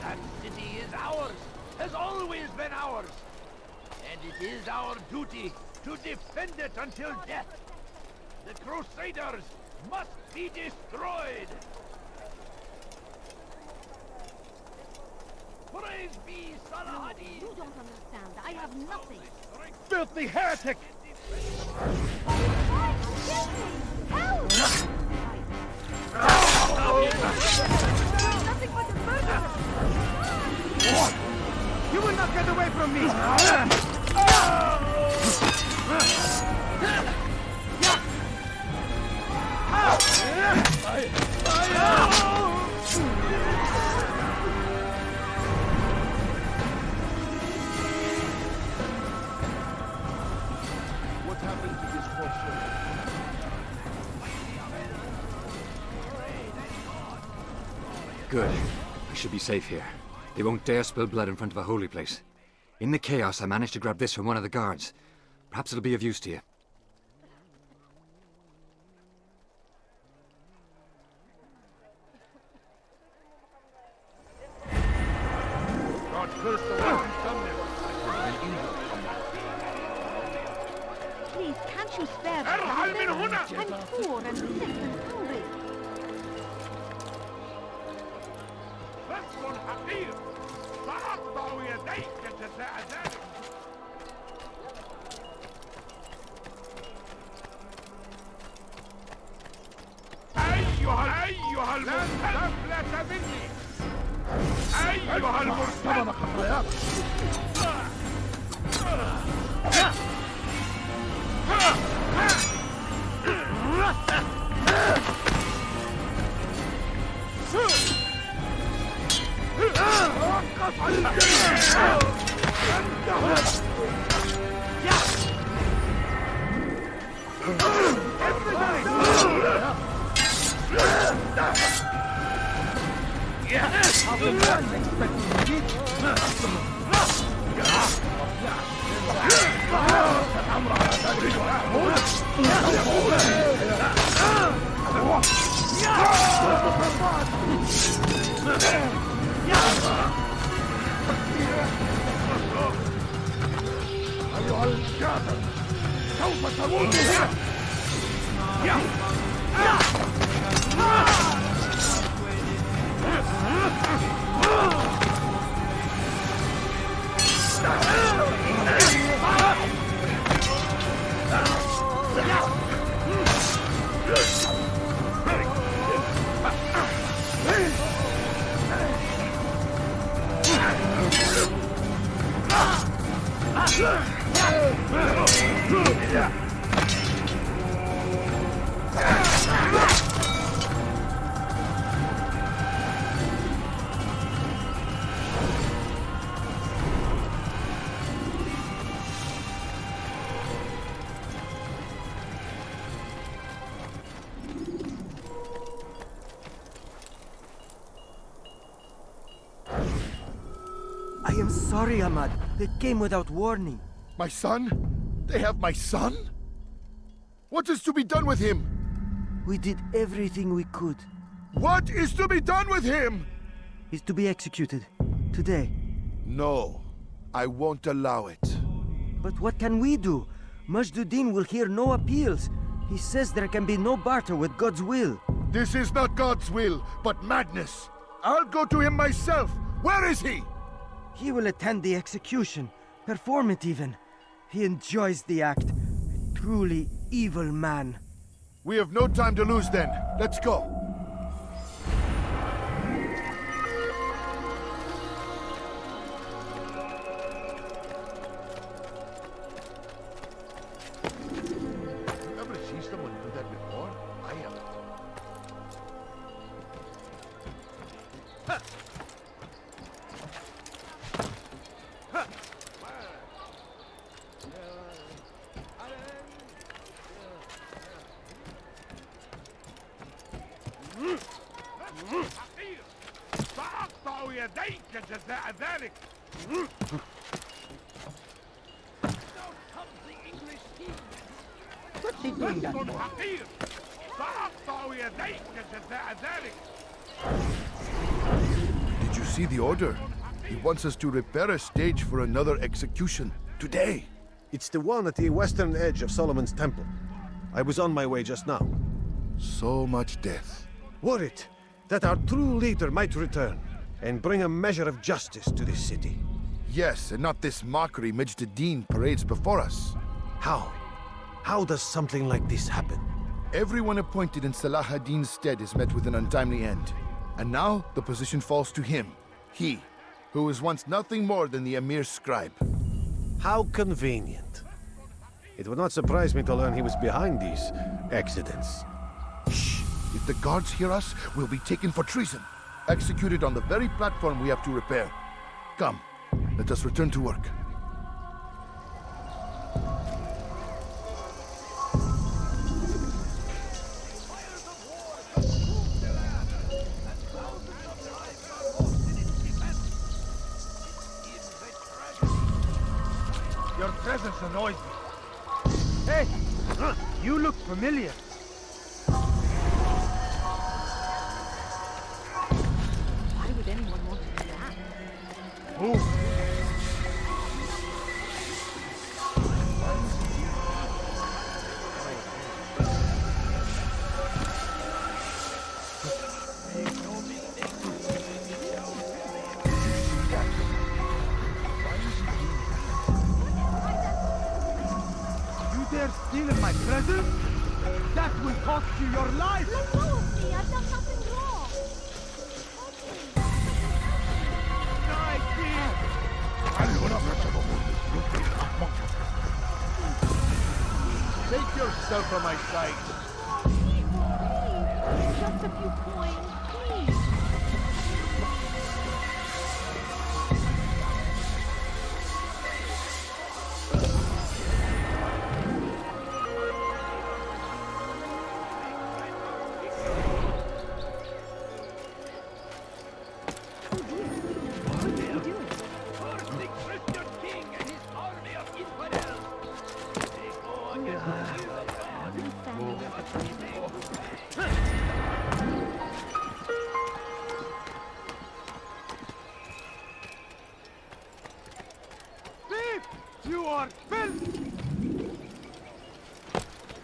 That city is ours, has always been ours. And it is our duty to defend it until death. The Crusaders must be destroyed. Praise be Salah-ad-Din. You don't understand. I have nothing. Filthy heretic! Help! Nothing but a murderer! You will not get away from me! happened to this poor soul? Good. I should be safe here. They won't dare spill blood in front of a holy place. In the chaos, I managed to grab this from one of the guards. Perhaps it'll be of use to you. God curse the one who's done this. Please, can't you spare them? I'm poor and sick and hungry. رسم حقير سأقطع يديك جزاء ذلك. أيها المرتد مني أيها المرتد خطاياك أيها الكافر سوف تموت I am sorry, Ahmad. They came without warning. My son? They have my son? What is to be done with him? We did everything we could. What is to be done with him? He's to be executed. Today. No. I won't allow it. But what can we do? Majduddin will hear no appeals. He says there can be no barter with God's will. This is not God's will, but madness. I'll go to him myself. Where is he? He will attend the execution. Perform it even. He enjoys the act. A truly evil man. We have no time to lose then. Let's go. Ever seen someone do that before? I haven't. سأقطع يديك جزاء ذلك. What's he doing that for? سأقطع يديك جزاء ذلك. Did you see the order? He wants us to repair a stage for another execution. Today. It's the one at the western edge of Solomon's temple. I was on my way just now. So much death. Worried that our true leader might return and bring a measure of justice to this city. Yes, and not this mockery Majduddin parades before us. How? How does something like this happen? Everyone appointed in Salah ad-Din's stead is met with an untimely end. And now the position falls to him. He, who was once nothing more than the Emir's scribe. How convenient. It would not surprise me to learn he was behind these accidents. Shh! If the guards hear us, we'll be taken for treason. Executed on the very platform we have to repair. Come, let us return to work. presence annoys me. Hey! You look familiar. Why would anyone want to do that? Who? Steal in my presence? That will cost you your life! Let go of me! I've done nothing wrong! Take yourself from my sight! Please, just a few coins, please!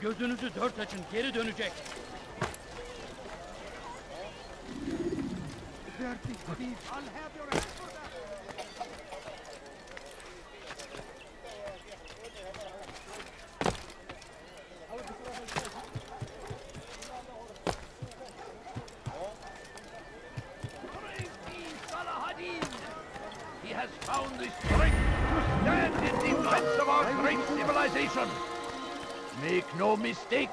Gözünüzü dört açın, geri dönecek. He has found the strength to stand in defense of our great civilization. Make no mistake,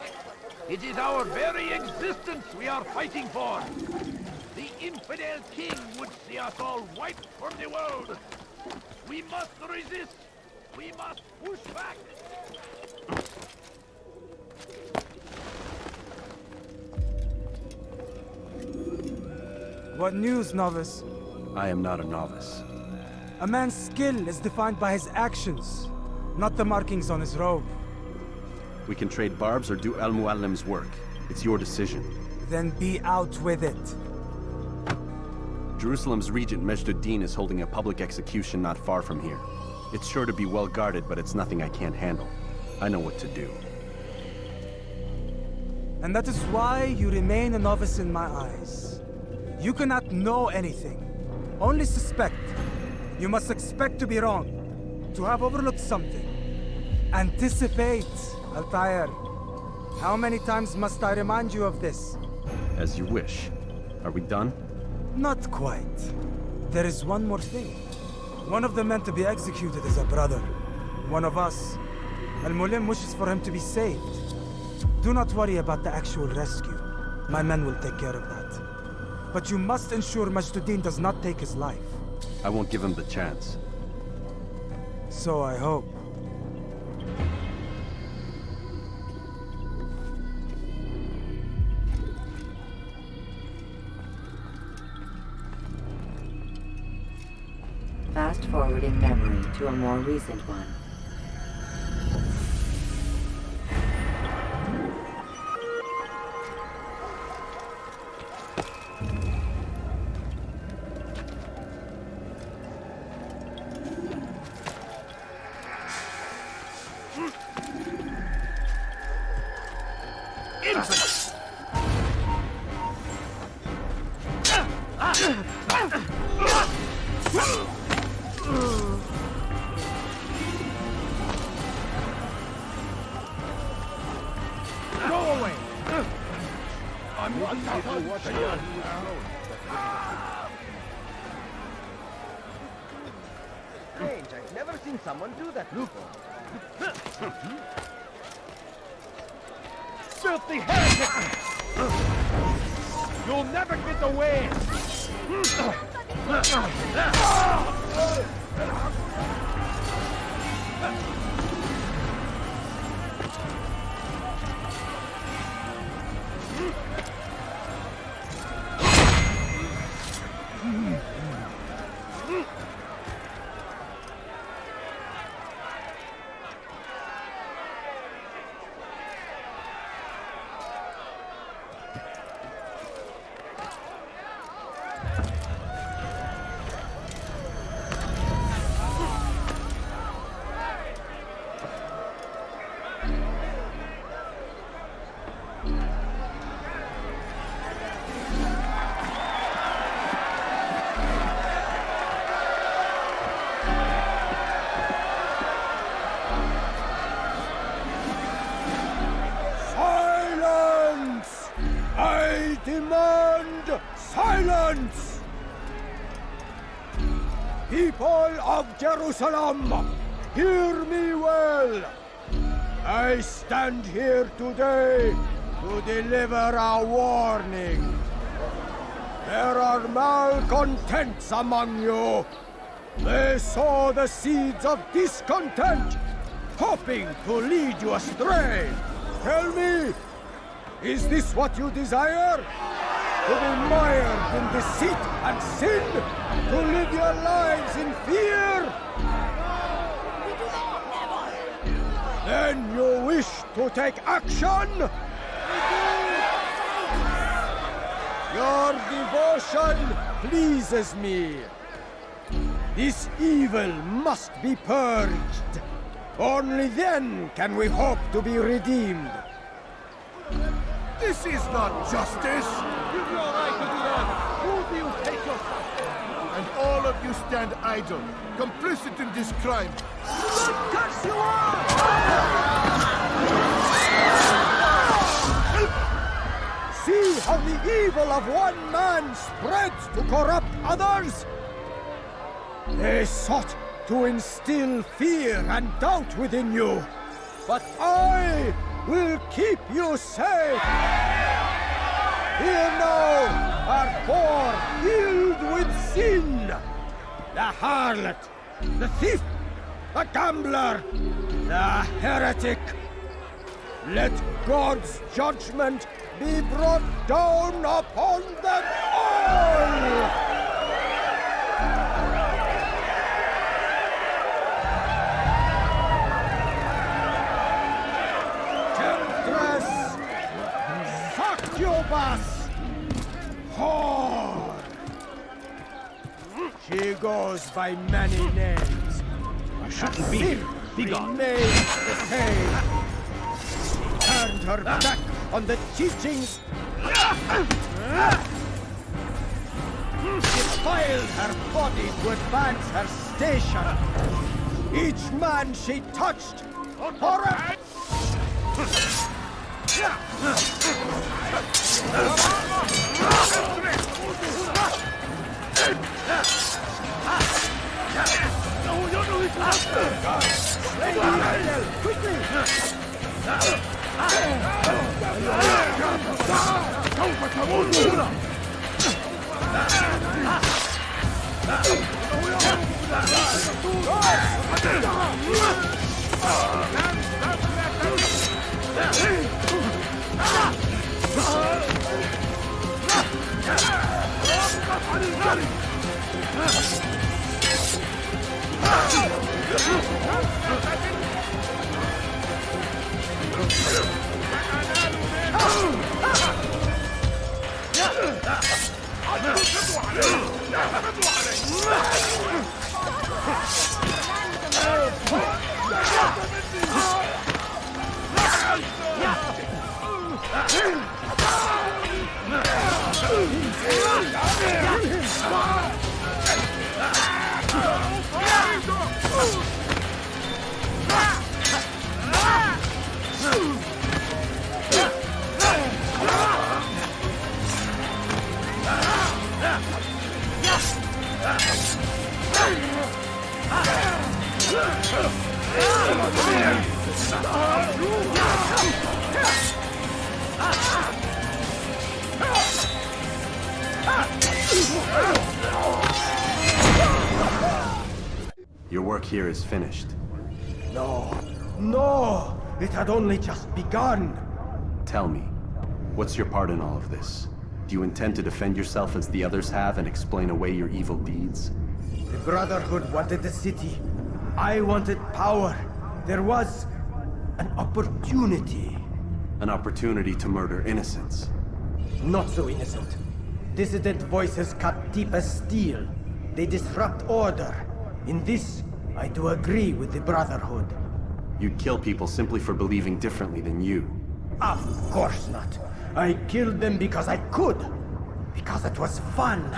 it is our very existence we are fighting for. The infidel king would see us all wiped from the world. We must resist. We must push back. What news, novice? I am not a novice. A man's skill is defined by his actions, not the markings on his robe. We can trade barbs or do Al-Muallim's work. It's your decision. Then be out with it. Jerusalem's regent Majd-ud-Din is holding a public execution not far from here. It's sure to be well guarded, but it's nothing I can't handle. I know what to do. And that is why you remain a novice in my eyes. You cannot know anything, only suspect. You must expect to be wrong, to have overlooked something. Anticipate, Altaïr. How many times must I remind you of this? As you wish. Are we done? Not quite. There is one more thing. One of the men to be executed is a brother. One of us. Al-Mulim wishes for him to be saved. Do not worry about the actual rescue. My men will take care of that. But you must ensure Majd-ud-Din does not take his life. I won't give him the chance. So I hope. Fast forwarding memory to a more recent one. Strange, I've never seen someone do that before. Filthy heretic! You'll never get away! demand silence! People of Jerusalem, hear me well. I stand here today to deliver a warning. There are malcontents among you. They sow the seeds of discontent, hoping to lead you astray. Tell me, is this what you desire? To be mired in deceit and sin? To live your lives in fear? Then you wish to take action? Your devotion pleases me. This evil must be purged. Only then can we hope to be redeemed. This is not justice! You've no right to do that! Who do you take yourself? And all of you stand idle, complicit in this crime. Curse you all! See how the evil of one man spreads to corrupt others? They sought to instill fear and doubt within you, but I will keep you safe. Here now are four filled with sin. The harlot, the thief, the gambler, the heretic. Let God's judgment be brought down upon them all! Temptress! Succubus! Whore! She goes by many names. I shouldn't be here. Be gone. Remains the same. Turned her back on the teachings. Defiled her body to advance her station. Each man she touched, for a... Your work here is finished. No, no! It had only just begun! Tell me, what's your part in all of this? Do you intend to defend yourself as the others have and explain away your evil deeds? The Brotherhood wanted the city. I wanted power. There was an opportunity. An opportunity to murder innocents. Not so innocent. Dissident voices cut deep as steel. They disrupt order. In this, I do agree with the Brotherhood. You'd kill people simply for believing differently than you. Of course not. I killed them because I could. Because it was fun.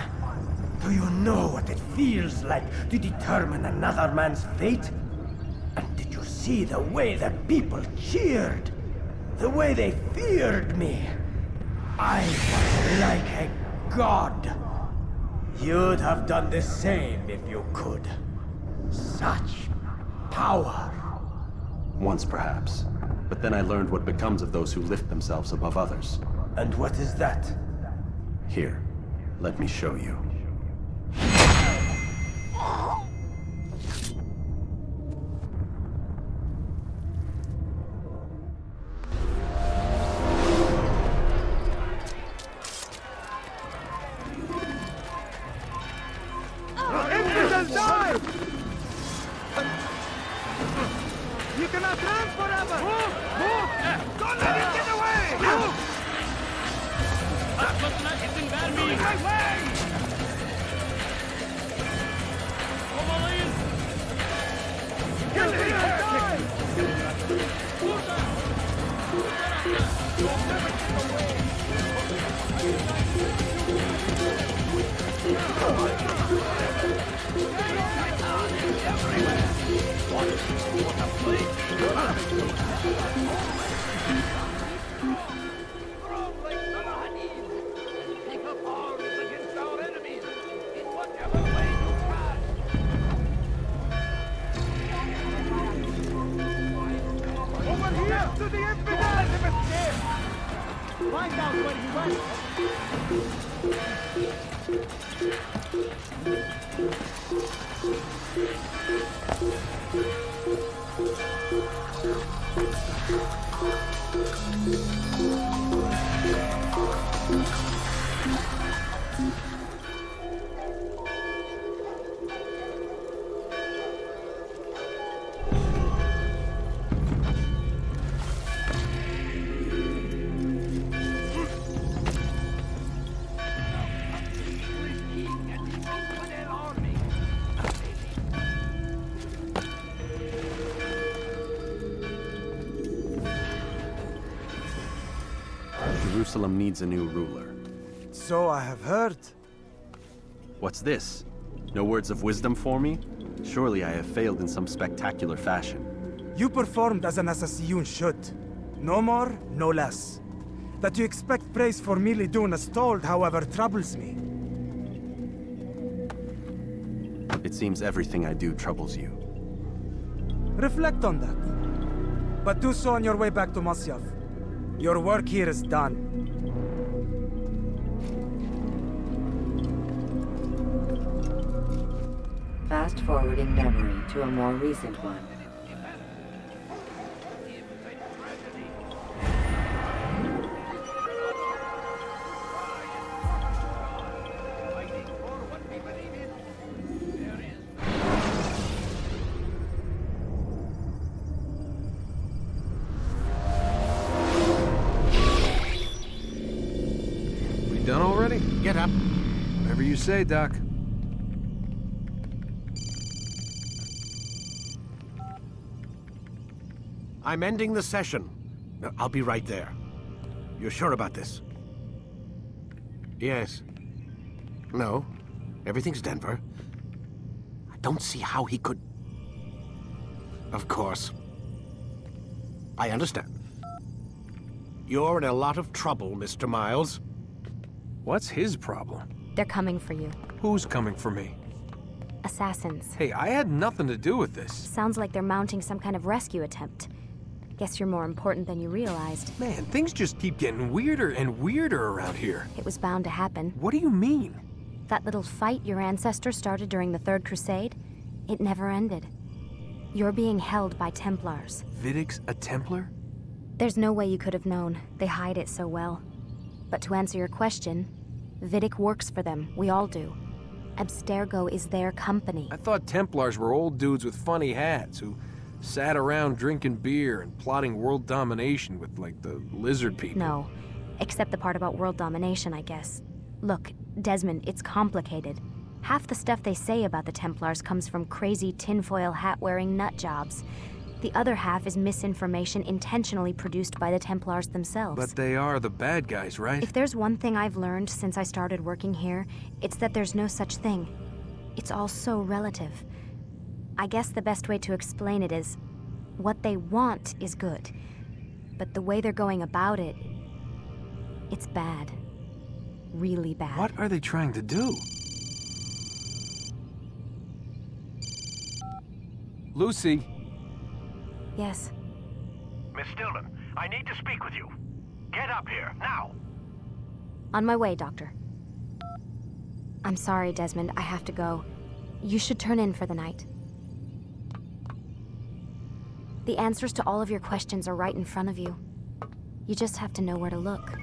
Do you know what it feels like to determine another man's fate? And did you see the way the people cheered? The way they feared me? I was like a god. You'd have done the same if you could. Such power. Once, perhaps. But then I learned what becomes of those who lift themselves above others. And what is that? Here, let me show you. You cannot run forever! Move! Don't let him get away! My way! Kill him! Over here to the infidel! Find out where he went! Jerusalem needs a new ruler. So I have heard. What's this? No words of wisdom for me? Surely I have failed in some spectacular fashion. You performed as an assassin should. No more, no less. That you expect praise for merely doing as told, however, troubles me. It seems everything I do troubles you. Reflect on that. But do so on your way back to Masyaf. Your work here is done. Fast forwarding memory to a more recent one. We done already? Get up. Whatever you say, Doc. I'm ending the session. I'll be right there. You're sure about this? Yes. No. Everything's Denver. I don't see how he could... Of course. I understand. You're in a lot of trouble, Mr. Miles. What's his problem? They're coming for you. Who's coming for me? Assassins. Hey, I had nothing to do with this. Sounds like they're mounting some kind of rescue attempt. Guess you're more important than you realized. Man, things just keep getting weirder and weirder around here. It was bound to happen. What do you mean? That little fight your ancestors started during the Third Crusade, it never ended. You're being held by Templars. Vidic's a Templar? There's no way you could have known. They hide it so well. But to answer your question, Vidic works for them. We all do. Abstergo is their company. I thought Templars were old dudes with funny hats who sat around drinking beer and plotting world domination with, like, the lizard people. No, except the part about world domination, I guess. Look, Desmond, it's complicated. Half the stuff they say about the Templars comes from crazy tinfoil hat-wearing nut jobs. The other half is misinformation intentionally produced by the Templars themselves. But they are the bad guys, right? If there's one thing I've learned since I started working here, it's that there's no such thing. It's all so relative. I guess the best way to explain it is, what they want is good. But the way they're going about it, It's bad. Really bad. What are they trying to do? Lucy? Yes. Miss Stillman, I need to speak with you. Get up here, now! On my way, Doctor. I'm sorry, Desmond. I have to go. You should turn in for the night. The answers to all of your questions are right in front of you. You just have to know where to look.